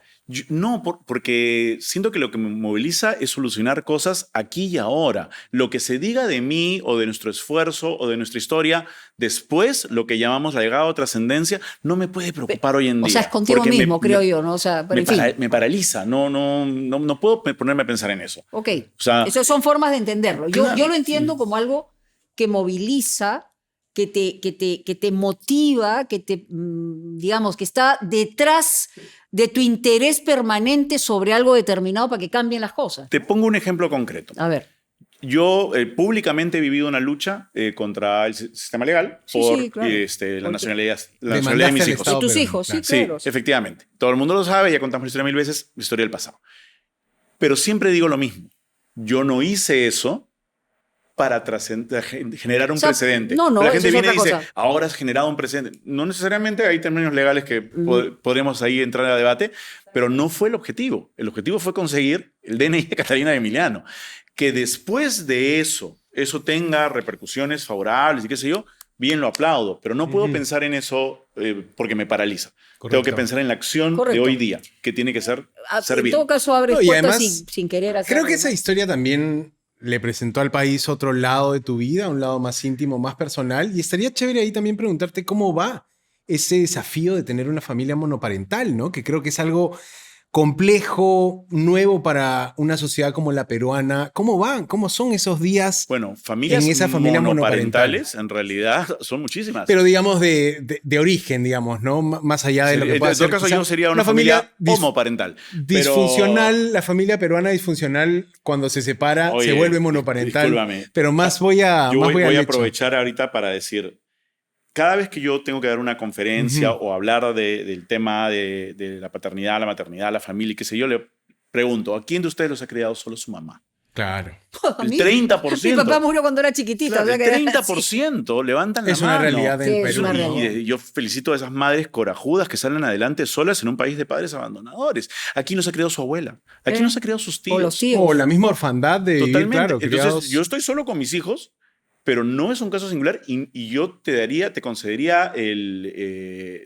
No, porque siento que lo que me moviliza es solucionar cosas aquí y ahora. Lo que se diga de mí o de nuestro esfuerzo o de nuestra historia, después lo que llamamos legado o trascendencia, no me puede preocupar hoy en día.
O sea, es contigo
porque
mismo, creo yo, ¿no? O sea, pero en fin.
Me paraliza, no puedo ponerme a pensar en eso.
Ok,
O sea,
esas son formas de entenderlo.
Claro.
Yo lo entiendo como algo que moviliza, que te motiva, digamos, que está detrás de tu interés permanente sobre algo determinado para que cambien las cosas.
Te pongo un ejemplo concreto.
A ver.
Yo públicamente he vivido una lucha contra el sistema legal
Sí,
por
sí, claro.
la nacionalidad de
Demandaste
mis
al
hijos.
Estado
Y tus
peruano,
hijos, sí,
Sí,
claro.
efectivamente. Todo el mundo lo sabe, ya contamos la historia 1000 veces, la historia del pasado. Pero siempre digo lo mismo. Yo no hice eso para generar un
O sea,
precedente.
no,
La gente
eso es
viene y
otra
dice,
cosa.
ahora has generado un precedente. No necesariamente hay términos legales que podríamos ahí entrar a debate, pero no fue el objetivo. El objetivo fue conseguir el DNI de Catalina de Emiliano. Que después de eso tenga repercusiones favorables y qué sé yo, bien lo aplaudo, pero no puedo pensar en eso porque me paraliza.
Correcto.
Tengo que pensar en la acción
Correcto.
de hoy día, que tiene que ser
En
servir.
todo caso, abres
No, y
puertas
además,
sin querer hacerlo.
Creo que esa
¿no?
historia también le presentó al país otro lado de tu vida, un lado más íntimo, más personal. Y estaría chévere ahí también preguntarte cómo va ese desafío de tener una familia monoparental, ¿no? Que creo que es algo complejo, nuevo para una sociedad como la peruana. ¿Cómo van? ¿Cómo son esos días?
Bueno, familias
En esa familia
monoparentales, en realidad, son muchísimas.
Pero digamos de origen, digamos, ¿no? Más allá de lo que pueda
en todo
ser.
caso,
quizá
yo sería una familia homoparental.
Disfuncional, la familia peruana disfuncional, cuando se separa,
Oye,
se vuelve monoparental.
discúlpame.
Pero más voy a.
Yo
más
voy
al
a
hecho.
aprovechar ahorita para decir, cada vez que yo tengo que dar una conferencia o hablar del tema de la paternidad, la maternidad, la familia y qué sé yo, le pregunto, ¿a quién de ustedes los ha criado solo su mamá?
Claro.
A
El
mí-
30%.
Mi papá murió cuando era chiquita.
Claro,
o sea
el
que-
30% levantan la
Es una
mano.
realidad
Sí,
del
es
Perú.
una
¿no?
realidad.
Y yo felicito a esas madres corajudas que salen adelante solas en un país de padres abandonadores. Aquí no se ha criado su abuela. Aquí no se ha criado sus tíos.
O los tíos.
O la misma orfandad de vivir,
Totalmente.
claro,
Entonces,
criados-
yo estoy solo con mis hijos, pero no es un caso singular y yo te concedería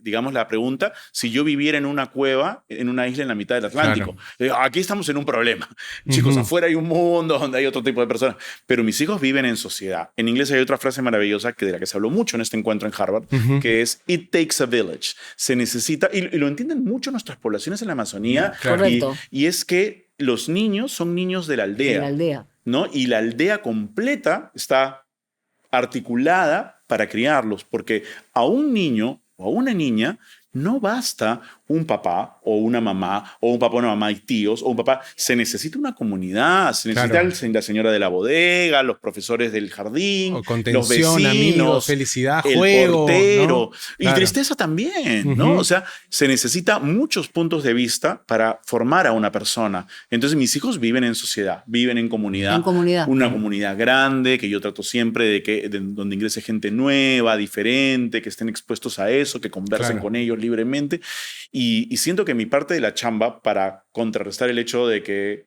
digamos, la pregunta si yo viviera en una cueva, en una isla en la mitad del Atlántico. Aquí estamos en un problema. Chicos, afuera hay un mundo donde hay otro tipo de personas, pero mis hijos viven en sociedad. En inglés hay otra frase maravillosa de la que se habló mucho en este encuentro en Harvard, que es "It takes a village". Se necesita, y lo entienden mucho nuestras poblaciones en la Amazonía,
Correcto.
y es que los niños son niños de la
De la aldea.
¿no? Y la aldea completa está articulada para criarlos, porque a un niño o a una niña no basta un papá o una mamá, o un papá o una mamá y tíos, o un papá. Se necesita una comunidad, se necesita
Claro.
la señora de la bodega, los profesores del jardín,
O
los
contención,
vecinos,
amigos, felicidad,
el
juego,
portero,
¿no?
y
Claro.
tristeza también, ¿no?
Ujú.
O sea, se necesita muchos puntos de vista para formar a una persona. Entonces mis hijos viven en sociedad, viven en comunidad.
En comunidad.
Una comunidad grande, que yo trato siempre donde ingrese gente nueva, diferente, que estén expuestos a eso, que conversen
Claro.
con ellos libremente. Y siento que mi parte de la chamba, para contrarrestar el hecho de que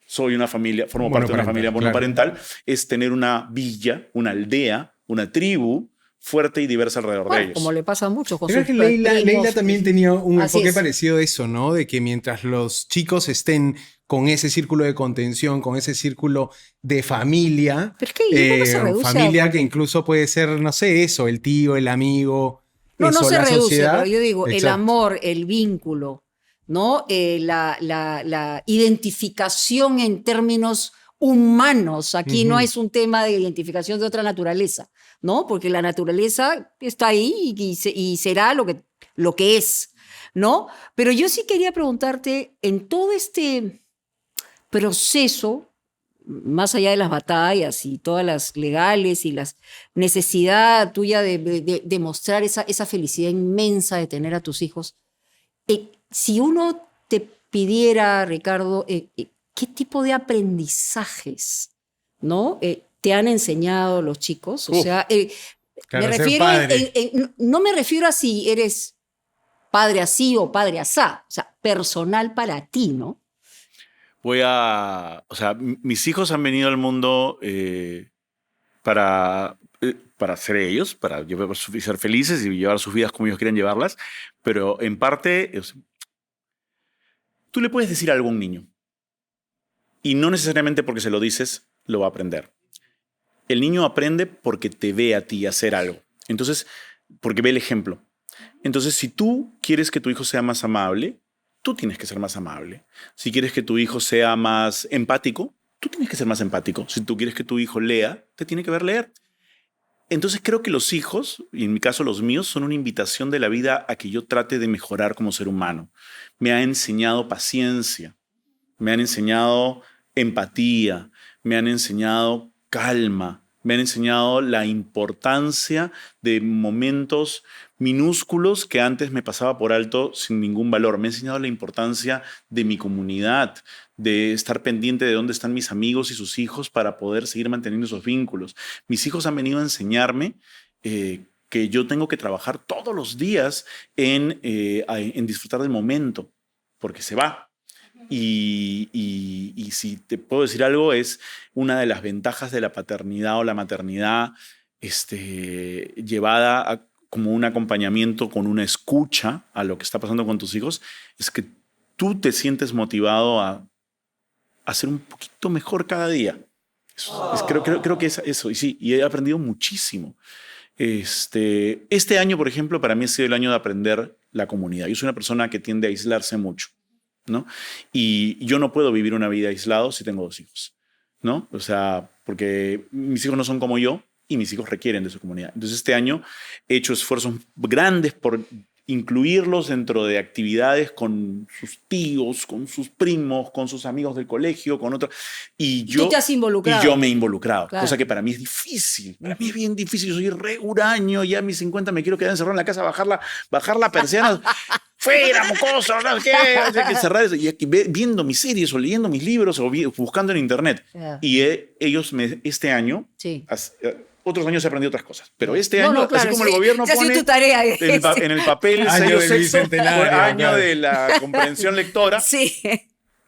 soy una familia, formo parte de una familia
Monoparental,
monoparental, es tener una villa, una aldea, una tribu fuerte y diversa alrededor de
Bueno,
ellos.
como le pasa a muchos con
Creo
sus
que Leila
primos.
también tenía un
Así
enfoque
es.
parecido a eso, ¿no? De que mientras los chicos estén con ese círculo de contención, con ese círculo de familia,
Pero es que yo creo que se reduce
familia
a-
que incluso puede ser, no sé, eso, el tío, el amigo,
No,
eso,
no se
la
reduce,
sociedad.
pero yo digo, el
Exacto.
amor, el vínculo, ¿no? La identificación en términos humanos. Aquí no
Ujú.
es un tema de identificación de otra naturaleza, ¿no? Porque la naturaleza está ahí y será lo que es, ¿no? Pero yo sí quería preguntarte, en todo este proceso, más allá de las batallas y todas las legales y la necesidad tuya de mostrar esa felicidad inmensa de tener a tus hijos, si uno te pidiera, Ricardo, ¿qué tipo de aprendizajes, ¿no? ¿Te han enseñado los chicos? O
Uf,
sea,
claro,
me
ser
refiero
padre.
no me refiero a si eres padre así o padre asá, o sea, personal para ti, ¿no?
O sea, mis hijos han venido al mundo para ser ellos, para ser felices y llevar sus vidas como ellos quieran llevarlas, pero en parte, o sea, tú le puedes decir algo a un niño y no necesariamente porque se lo dices lo va a aprender. El niño aprende porque te ve a ti hacer algo, entonces, porque ve el ejemplo. Entonces, si tú quieres que tu hijo sea más amable, tú tienes que ser más amable. Si quieres que tu hijo sea más empático, tú tienes que ser más empático. Si tú quieres que tu hijo lea, te tiene que ver leer. Entonces creo que los hijos, y en mi caso los míos, son una invitación de la vida a que yo trate de mejorar como ser humano. Me ha enseñado paciencia, me han enseñado empatía, me han enseñado calma, me han enseñado la importancia de momentos minúsculos que antes me pasaba por alto sin ningún valor. Me ha enseñado la importancia de mi comunidad, de estar pendiente de dónde están mis amigos y sus hijos para poder seguir manteniendo esos vínculos. Mis hijos han venido a enseñarme que yo tengo que trabajar todos los días en disfrutar del momento, porque se va. Y si te puedo decir algo, es una de las ventajas de la paternidad o la maternidad llevada como un acompañamiento con una escucha a lo que está pasando con tus hijos, es que tú te sientes motivado a ser un poquito mejor cada día. Creo que es eso. Y sí, y he aprendido muchísimo. Este año, por ejemplo, para mí ha sido el año de aprender la comunidad. Yo soy una persona que tiende a aislarse mucho, ¿no? Y yo no puedo vivir una vida aislado si tengo 2 hijos, ¿no? O sea, porque mis hijos no son como yo y mis hijos requieren de su comunidad. Entonces este año he hecho esfuerzos grandes por incluirlos dentro de actividades con sus tíos, con sus primos, con sus amigos del colegio, con otros.
Tú te has involucrado.
Y yo me he involucrado,
Claro.
cosa que para mí es difícil. Para mí es bien difícil. Yo soy re huraño, ya a mis 50 me quiero quedar encerrado en la casa, bajar la persiana. ¡Fuera, mocoso! ¿No? ¿Qué? O sea, que cerrar eso. Y aquí, viendo mis series o leyendo mis libros o buscando en internet.
Yeah.
Y ellos este año,
Sí.
otros años he aprendido otras cosas, pero este
No,
año,
no, claro,
así como
sí.
el gobierno
Esa ha sido
pone
tu tarea.
en el papel
Año
sello
del
sexto,
bicentenario,
año
claro.
de la comprensión lectora.
Sí.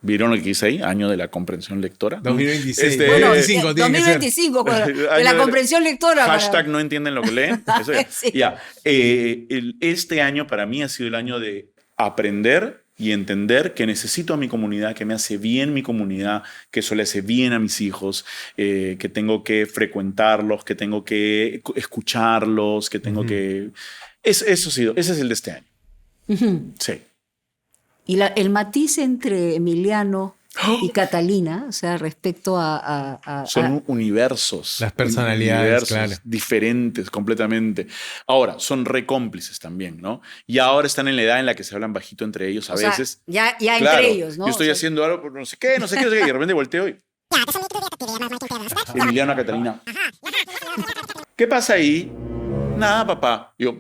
¿Vieron lo que dice ahí? Año de la comprensión lectora.
2026.
Bueno,
2025 tiene que ser.
2025, de
Año
la comprensión lectora.
Hashtag no entienden lo que leen. Eso ya.
Sí.
Ya. Este año para mí ha sido el año de aprender y entender que necesito a mi comunidad, que me hace bien mi comunidad, que eso le hace bien a mis hijos, que tengo que frecuentarlos, que tengo que escucharlos, que tengo que... Eso ha sido, ese es el de este año. Sí.
Y el matiz entre Emiliano y Catalina, o sea, respecto
Son universos.
Las personalidades, claro.
Diferentes completamente. Ahora, son re cómplices también, ¿no? Y ahora están en la edad en la que se hablan bajito entre ellos a veces.
Ya
Claro,
entre ellos, ¿no?
yo estoy haciendo algo, no sé qué, y de repente volteo y... Emiliano a Catalina. ¿Qué pasa ahí? Nada, papá. Yo...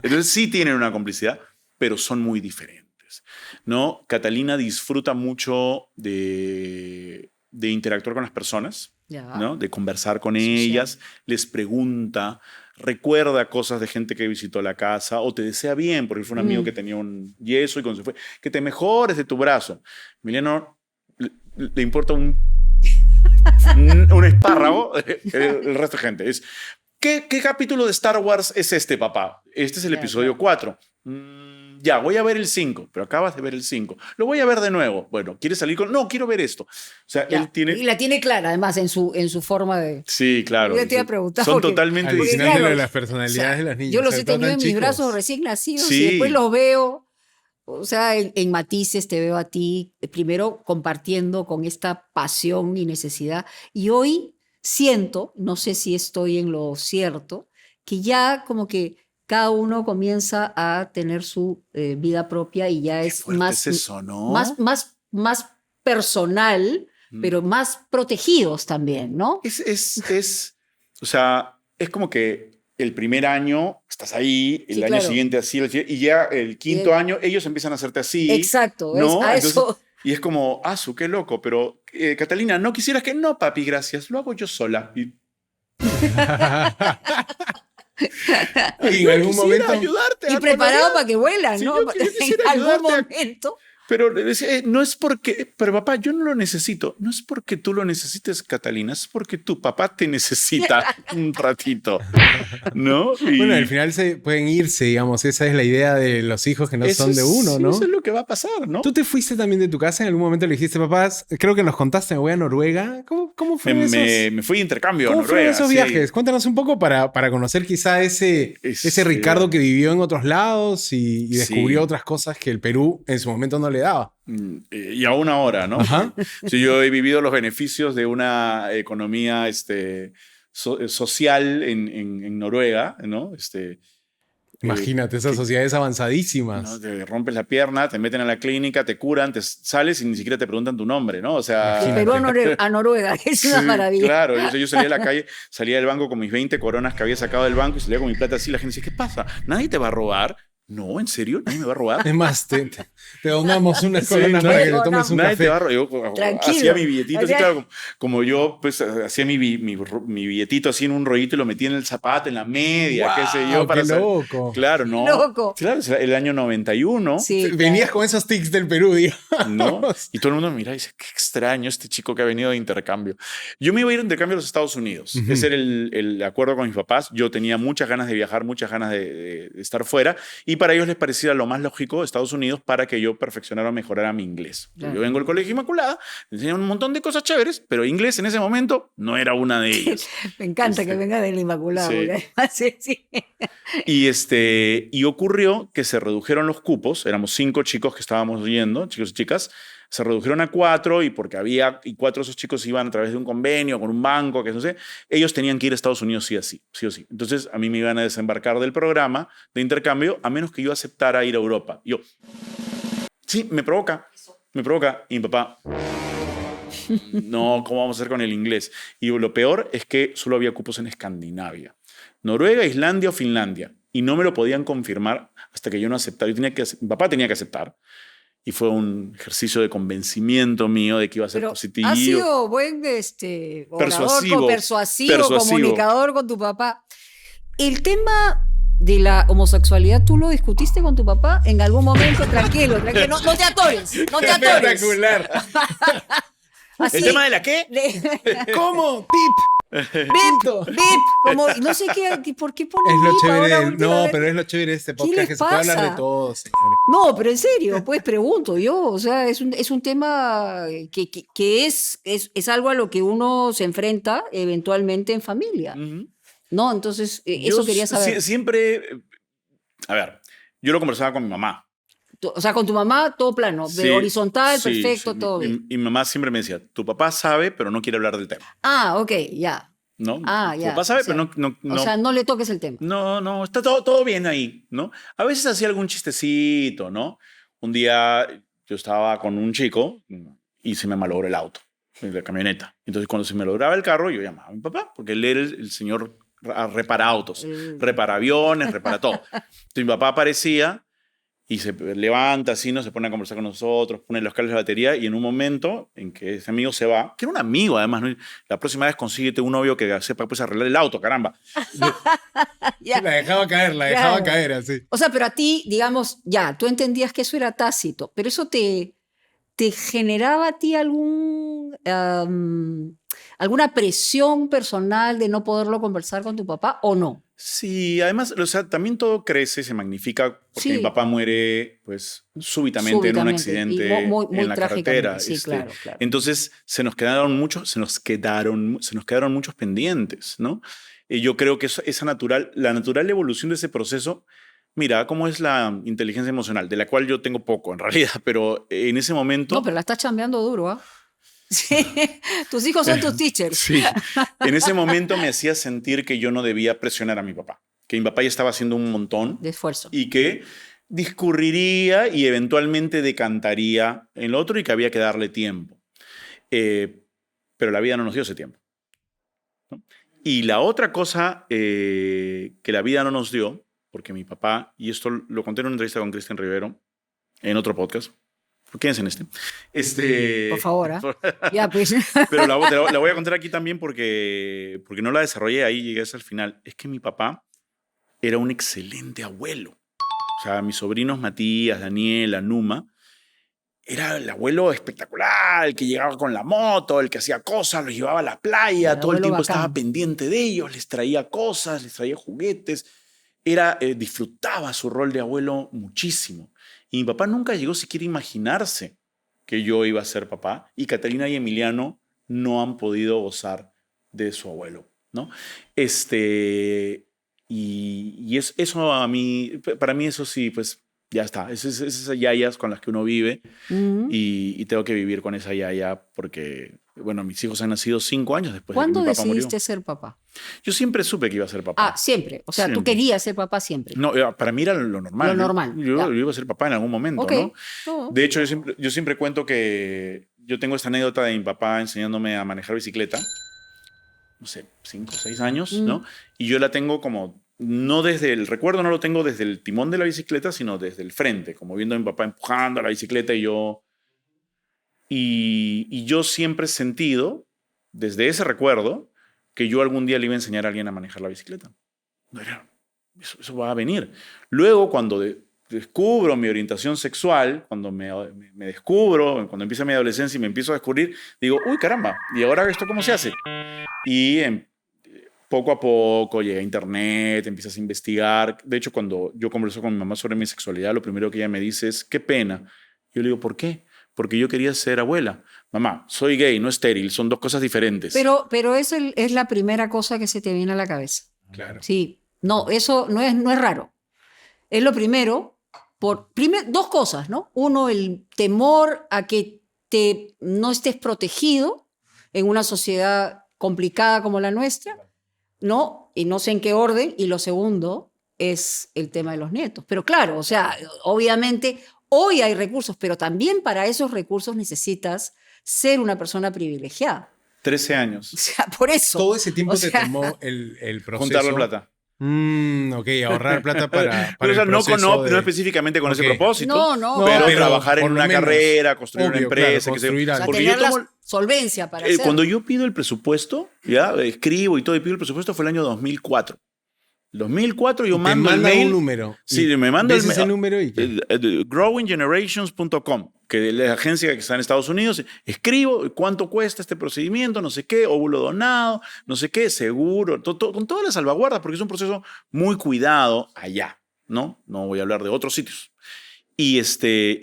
Entonces sí tienen una complicidad, pero son muy diferentes, ¿no? Catalina disfruta mucho de interactuar con las personas,
Ya.
¿no? De conversar con
Sí.
ellas, les pregunta, recuerda cosas de gente que visitó la casa o te desea bien, porque fue un amigo que tenía un yeso y cuando se fue, que te mejores de tu brazo. Emiliano le importa un espárrago el resto de gente. ¿Qué capítulo de Star Wars es este, papá? Este es el episodio 4. Ya, voy a ver el 5, pero acabas de ver el 5. Lo voy a ver de nuevo. Bueno, ¿quieres salir con...? No, quiero ver esto. O sea,
Ya.
él tiene...
Y la tiene clara, además, en su forma de...
Sí, claro.
Yo te iba a preguntar
Son
porque-
totalmente
porque,
Alucinante
distintos.
lo de
claro,
las personalidades de los niños.
Yo los
sobre
he
todo
tenido en
tan
mis
chicos.
brazos recién nacidos
Sí.
y después los veo, o sea, en matices te veo a ti, primero compartiendo con esta pasión y necesidad. Y hoy siento, no sé si estoy en lo cierto, que ya como que cada uno comienza a tener su vida propia y ya es
Fuerte
más,
es eso, ¿no?
más personal, pero más protegidos también, ¿no?
O sea, es como que el primer año estás ahí, el
Sí,
año
claro.
siguiente así, y ya el quinto
Bien.
año ellos empiezan a hacerte así.
Exacto,
¿no?
a
Entonces,
eso.
y es como, qué loco, pero Catalina, ¿no quisieras que? No, papi, gracias, lo hago yo sola. Y,
Y en
yo
algún
quisiera
momento...
ayudarte
Y
a
preparado
colorear,
para que vuelan,
Sí,
¿no?
yo quisiera
En algún
ayudarte a-
momento.
pero le decía, no es porque, pero papá, yo no lo necesito. No es porque tú lo necesites, Catalina, es porque tu papá te necesita un ratito, ¿no? Y
Bueno, al final se pueden irse, digamos. Esa es la idea de los hijos que no
eso
son de uno,
sí,
¿no?
Eso es lo que va a pasar, ¿no?
¿Tú te fuiste también de tu casa? ¿En algún momento le dijiste, papás? Creo que nos contaste, me voy a Noruega. ¿Cómo fueron esos,
Me fui de intercambio a
¿cómo fueron
Noruega.
esos
sí.
viajes? Cuéntanos un poco para conocer quizá ese Ricardo que vivió en otros lados y descubrió
Sí.
otras cosas que el Perú en su momento no le daba.
Y aún ahora, ¿no?
Ajá.
Sí, yo he vivido los beneficios de una economía social en Noruega, ¿no?
Imagínate, esas sociedades avanzadísimas.
¿no? Te rompes la pierna, te meten a la clínica, te curan, te sales y ni siquiera te preguntan tu nombre, ¿no? O sea...
De Perú a Noruega, es una
Sí,
maravilla.
Claro, yo salía a la calle, salía del banco con mis 20 coronas que había sacado del banco y salía con mi plata así. La gente decía, ¿qué pasa? ¿Nadie te va a robar? No, ¿en serio? ¿Nadie me va a robar?
Es más, te donamos unas
Sí,
coronas
claro.
para que le tomes un
Nadie
café.
te va a robar. Yo
Tranquilo.
hacía mi billetito, así,
Hacía-
claro, como yo pues hacía mi billetito así en un rollito y lo metía en el zapato, en la media, qué sé yo.
¡Guau, qué
saber-
loco!
Claro, ¿no?
Loco.
Claro, es el año 91.
Sí,
Venías con esos tics del Perú, digamos.
¿No? Y todo el mundo me mira y dice, qué extraño este chico que ha venido de intercambio. Yo me iba a ir de intercambio a los Estados Unidos. Ese era el acuerdo con mis papás. Yo tenía muchas ganas de viajar, muchas ganas de estar fuera. Y para ellos les parecía lo más lógico Estados Unidos para que yo perfeccionara o mejorara mi inglés.
Claro.
Yo vengo del Colegio Inmaculada, me enseñaron un montón de cosas chéveres, pero inglés en ese momento no era una de ellas.
Me encanta que venga del Inmaculado.
Sí.
Porque además, sí.
Y ocurrió que se redujeron los cupos, éramos 5 chicos que estábamos yendo, chicos y chicas, se redujeron a 4 y porque y 4 de esos chicos iban a través de un convenio con un banco, que no sé, ellos tenían que ir a Estados Unidos sí o sí. Entonces a mí me iban a desembarcar del programa de intercambio a menos que yo aceptara ir a Europa. Y yo, sí, me provoca. Y mi papá, no, ¿cómo vamos a hacer con el inglés? Y lo peor es que solo había cupos en Escandinavia. Noruega, Islandia o Finlandia. Y no me lo podían confirmar hasta que yo no aceptara. Mi papá tenía que aceptar. Y fue un ejercicio de convencimiento mío de que iba a ser
Pero
positivo.
has sido buen orador, persuasivo, comunicador con tu papá. El tema de la homosexualidad, ¿tú lo discutiste con tu papá en algún momento? Tranquilo, no te atores, no te atores.
Espectacular.
Así,
¿El tema de la qué?
¿Cómo? ¡Pip!
Bip, bip, como, no sé qué, ¿por qué ponen
Es lo
bip ahora
chévere.
última
No,
vez?
pero es lo chévere de este
¿Qué
podcast
les
que se puede hablar
pasa?
de todo, señores.
No, pero en serio, pues pregunto yo, o sea, es un tema que es algo a lo que uno se enfrenta eventualmente en familia,
Ujú.
¿no? Entonces,
Yo
eso quería saber.
siempre, a ver, yo lo conversaba con mi mamá.
O sea, con tu mamá todo plano, de
Sí,
horizontal,
sí,
perfecto,
sí.
todo bien.
Mi mamá siempre me decía, tu papá sabe, pero no quiere hablar del tema.
Ah, ok, ya.
¿No?
Ah,
Tu
ya.
papá sabe,
O sea,
pero no,
O sea, no le toques el tema.
no, está todo bien ahí, ¿no? A veces hacía algún chistecito, ¿no? Un día yo estaba con un chico y se me malogró el auto, la camioneta. Entonces, cuando se me malograba el carro, yo llamaba a mi papá, porque él era el señor repara autos, repara aviones, repara todo. Entonces, mi papá aparecía y se levanta así, ¿no? Se pone a conversar con nosotros, pone los cables de batería y en un momento en que ese amigo se va, que era un amigo además, ¿no? La próxima vez consíguete un novio que sepa pues arreglar el auto, caramba.
Ya.
La dejaba
Claro.
caer así.
O sea, pero a ti, digamos, ya, tú entendías que eso era tácito, pero eso te generaba a ti alguna presión personal de no poderlo conversar con tu papá o no.
Sí, además, o sea, también todo crece, se magnifica porque
Sí.
mi papá muere pues súbitamente en un
Súbitamente, y
accidente
muy
en la
trágicamente,
carretera.
sí, claro, claro.
Entonces se nos quedaron muchos pendientes, ¿no? Y yo creo que la natural evolución de ese proceso, mira cómo es la inteligencia emocional, de la cual yo tengo poco en realidad, pero en ese momento...
No, pero la estás chambeando duro, ¿ah? Sí, tus hijos son tus teachers.
Sí, en ese momento me hacía sentir que yo no debía presionar a mi papá, que mi papá ya estaba haciendo un montón
De esfuerzo.
y que discurriría y eventualmente decantaría en lo otro y que había que darle tiempo. Pero la vida no nos dio ese tiempo, ¿no? Y la otra cosa que la vida no nos dio, porque mi papá, y esto lo conté en una entrevista con Cristian Rivero, en otro podcast, quédense en este.
Por favor, ¿ah? Ya, pues.
Pero la voy a contar aquí también porque no la desarrollé ahí, llegué hasta el final. Es que mi papá era un excelente abuelo. O sea, mis sobrinos Matías, Daniela, Numa, era el abuelo espectacular, el que llegaba con la moto, el que hacía cosas, los llevaba a la playa,
El
todo el
abuelo
tiempo
bacán.
estaba pendiente de ellos, les traía cosas, les traía juguetes. Disfrutaba su rol de abuelo muchísimo. Y mi papá nunca llegó siquiera a imaginarse que yo iba a ser papá. Y Catalina y Emiliano no han podido gozar de su abuelo, ¿no? Eso a mí, para mí eso sí, pues ya está. Esas yayas con las que uno vive
Ujú.
y tengo que vivir con esa yaya porque, bueno, mis hijos han nacido 5 años después de que
¿Cuándo
mi papá murió.
decidiste ser papá?
Yo siempre supe que iba a ser papá.
Ah, siempre. O sea, tú
Siempre.
querías ser papá siempre.
No, para mí era lo normal.
Lo normal,
Yo
ya.
iba a ser papá en algún momento,
Ok.
¿no?
No.
De hecho, yo siempre cuento que yo tengo esta anécdota de mi papá enseñándome a manejar bicicleta, no sé, 5 o 6 años, ¿no? Y yo la tengo como, no desde el recuerdo, no lo tengo desde el timón de la bicicleta, sino desde el frente, como viendo a mi papá empujando la bicicleta y yo siempre he sentido, desde ese recuerdo, que yo algún día le iba a enseñar a alguien a manejar la bicicleta. No era, eso va a venir. Luego, cuando descubro mi orientación sexual, cuando me descubro, cuando empieza mi adolescencia y me empiezo a descubrir, digo, uy, caramba, ¿y ahora esto cómo se hace? Y poco a poco llega a internet, empiezas a investigar. De hecho, cuando yo converso con mi mamá sobre mi sexualidad, lo primero que ella me dice es, qué pena. Yo le digo, ¿por qué? Porque yo quería ser abuela. Mamá, soy gay, no estéril, son dos cosas diferentes.
Pero eso es la primera cosa que se te viene a la cabeza.
Claro.
Sí. No, eso no es raro. Es lo primero. Dos cosas, ¿no? Uno, el temor a que no estés protegido en una sociedad complicada como la nuestra, ¿no? Y no sé en qué orden. Y lo segundo es el tema de los nietos. Pero claro, o sea, obviamente hoy hay recursos, pero también para esos recursos necesitas ser una persona privilegiada.
13 años.
O sea, por eso.
Todo ese tiempo
O
te
sea,
tomó el proceso.
Juntar la plata.
Ok, ahorrar plata para
Pero, o sea,
el
no
proceso
no específicamente con ese
Ok.
propósito,
No,
pero
pero
trabajar en
por lo
una
menos.
carrera, construir una
Obvio, claro,
empresa.
construir
o sea,
algo.
Porque yo
tener
tomo-
la solvencia para hacerlo.
Cuando yo pido el presupuesto, ya escribo y todo y pido el presupuesto fue el año 2004. 2004 yo
Te
mando el
manda
mail.
un número.
Sí,
y
me manda
ves
el
ese número y ¿qué?
growinggenerations.com, que es la agencia que está en Estados Unidos. Escribo cuánto cuesta este procedimiento, no sé qué, óvulo donado, no sé qué, seguro, con todas las salvaguardas, porque es un proceso muy cuidado allá, ¿no? No voy a hablar de otros sitios. Y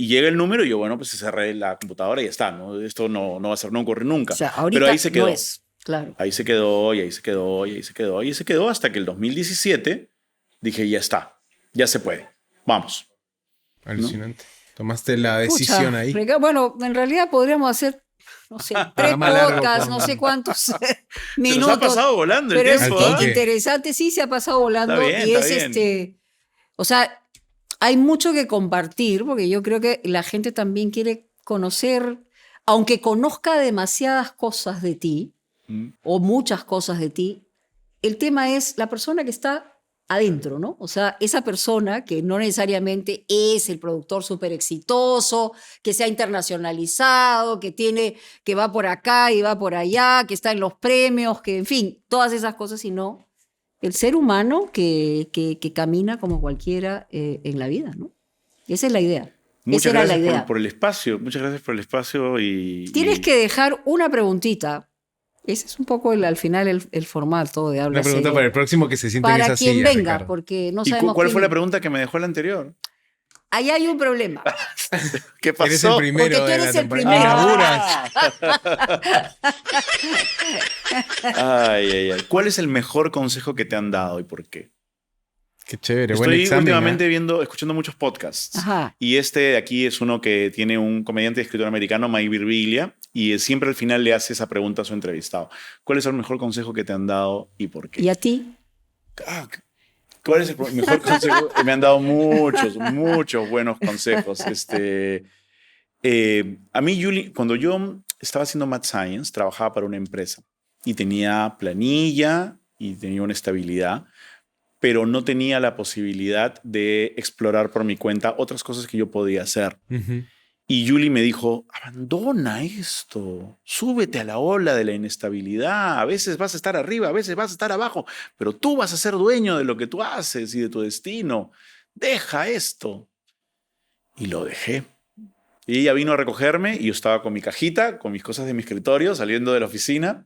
llega el número y yo, bueno, pues cerré la computadora y ya está, ¿no? Esto no va a ser, no ocurre nunca.
O sea, ahorita
Pero ahí se quedó.
no es, claro.
Ahí se quedó, y ahí se quedó, y ahí se quedó, y ahí se quedó hasta que el 2017 dije, ya está, ya se puede, vamos.
Alucinante. Tomaste la decisión
Pucha,
ahí.
Bueno, en realidad podríamos hacer, no sé, 3
más largo,
podcasts,
pues.
no sé cuántos
Se
minutos.
nos ha pasado volando el
pero
tiempo.
Al
¿ah?
toque.
interesante, sí se ha pasado volando.
Está bien,
y
está
es
bien.
o sea, hay mucho que compartir, porque yo creo que la gente también quiere conocer, aunque conozca demasiadas cosas de ti, o muchas cosas de ti, el tema es la persona que está adentro, ¿no? O sea, esa persona que no necesariamente es el productor súper exitoso, que se ha internacionalizado, que va por acá y va por allá, que está en los premios, que en fin, todas esas cosas, sino el ser humano que camina como cualquiera en la vida, ¿no? Esa es la idea.
Muchas
Esa era la
gracias
idea.
por el espacio. Muchas gracias por el espacio.
Tienes
y-
que dejar una preguntita. Ese es un poco al final el formato de Habla
Una pregunta
Serio.
para el próximo que se siente en
Para
esa
quien
silla,
venga,
Ricardo.
porque no
¿Y
sabemos
cuál
quién-
fue la pregunta que me dejó el anterior?
Ahí hay un problema.
¿Qué pasó?
Eres el primero
Porque tú
de
eres
la
el
temporada.
primero.
Inauguras.
Ay, ay, ay. ¿Cuál es el mejor consejo que te han dado y por qué?
Qué chévere, buen
Estoy
examen.
últimamente escuchando muchos podcasts.
Ajá.
Y este de aquí es uno que tiene un comediante y escritor americano, Mike Birbiglia, y siempre al final le hace esa pregunta a su entrevistado. ¿Cuál es el mejor consejo que te han dado y por qué?
¿Y a ti?
Ah, ¿cuál es el mejor consejo? Me han dado muchos buenos consejos. A mí, Julie, cuando yo estaba haciendo Math Science, trabajaba para una empresa y tenía planilla y tenía una estabilidad, pero no tenía la posibilidad de explorar por mi cuenta otras cosas que yo podía hacer.
Ujú.
Y Julie me dijo, abandona esto, súbete a la ola de la inestabilidad, a veces vas a estar arriba, a veces vas a estar abajo, pero tú vas a ser dueño de lo que tú haces y de tu destino. Deja esto. Y lo dejé. Y ella vino a recogerme y yo estaba con mi cajita, con mis cosas de mi escritorio, saliendo de la oficina,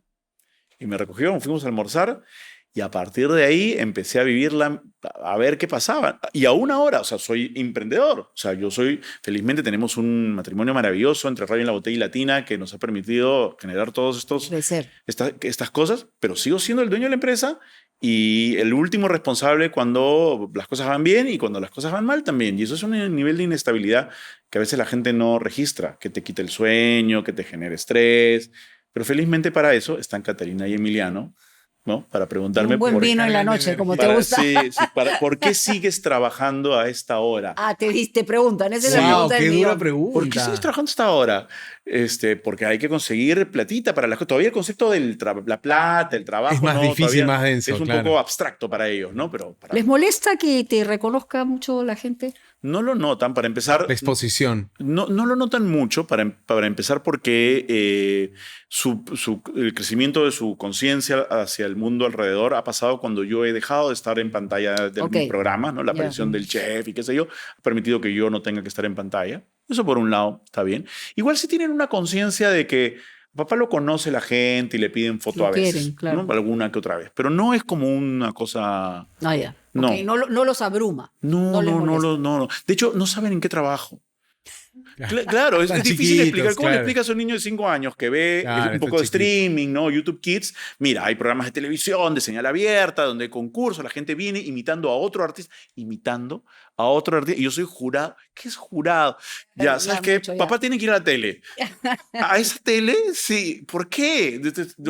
y me recogió, nos fuimos a almorzar. Y a partir de ahí empecé a vivirla, a ver qué pasaba. Y aún ahora, o sea, soy emprendedor. O sea, felizmente tenemos un matrimonio maravilloso entre Radio en la Botella y Latina que nos ha permitido generar todos
Crecer.
estas cosas, pero sigo siendo el dueño de la empresa y el último responsable cuando las cosas van bien y cuando las cosas van mal también. Y eso es un nivel de inestabilidad que a veces la gente no registra, que te quita el sueño, que te genera estrés. Pero felizmente para eso están Catalina y Emiliano, ¿no? Para preguntarme
Un buen
por,
vino en la noche, como te gusta.
¿por qué sigues trabajando a esta hora?
Ah, te preguntan. Esa es la
Wow,
pregunta
qué
del
dura
millón.
pregunta.
¿Por qué sigues trabajando hasta ahora? Porque hay que conseguir platita para las cosas. Todavía el concepto de la plata, el trabajo,
Es más
¿no?
difícil,
Todavía
más denso,
es un
claro.
poco abstracto para ellos, ¿no? Pero
¿Les molesta que te reconozca mucho la gente?
no lo notan, para empezar.
La exposición.
No lo notan mucho, para empezar, porque el crecimiento de su conciencia hacia el mundo alrededor ha pasado cuando yo he dejado de estar en pantalla de
Ok.
mis programas, ¿no? La
Ya.
aparición del chef y qué sé yo, ha permitido que yo no tenga que estar en pantalla. Eso por un lado está bien. Igual si tienen una conciencia de que papá lo conoce la gente y le piden foto
Lo
a veces,
quieren, claro.
¿no? Alguna que otra vez. Pero no es como una cosa...
Ah, ya.
No.
Ok, no los abruma.
No,
les
no.
molesta.
De hecho, no saben en qué trabajo. Claro, es
Están
difícil
chiquitos,
explicar. ¿Cómo le
claro.
explicas a un niño de 5 años que ve
Claro,
un
está
poco de
chiquito.
streaming, ¿no? YouTube Kids. Mira, hay programas de televisión, de señal abierta, donde hay concursos, la gente viene imitando a otro artista. Y yo soy jurado. ¿Qué es jurado? Ya,
Ya,
¿sabes qué?
mucho, ya.
Papá tiene que ir a la tele. ¿A esa tele? Sí. ¿Por qué?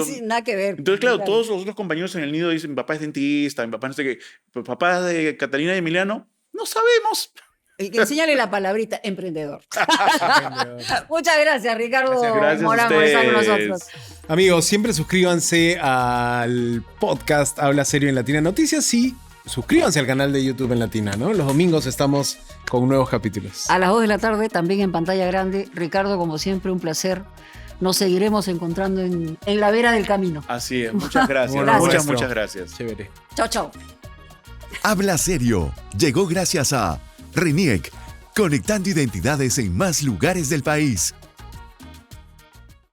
Sí, nada que ver.
Entonces, claro, todos los otros compañeros en el nido dicen, mi papá es dentista, mi papá no sé qué. Pero papá de Catalina y Emiliano, no sabemos.
Enséñale la palabrita emprendedor. Muchas gracias, Ricardo
Gracias a
Morán, por estar con
ustedes.
nosotros.
Amigos, siempre suscríbanse al podcast Habla Serio en Latina Noticias y suscríbanse al canal de YouTube en Latina, ¿no? Los domingos estamos con nuevos capítulos.
A las 2 de la tarde, también en pantalla grande. Ricardo, como siempre, un placer. Nos seguiremos encontrando en la vera del camino.
Así es, muchas gracias.
Bueno,
muchas,
nuestro.
muchas gracias.
Chévere.
Chao, chao.
Habla Serio llegó gracias a RENIEC, conectando identidades en más lugares del país.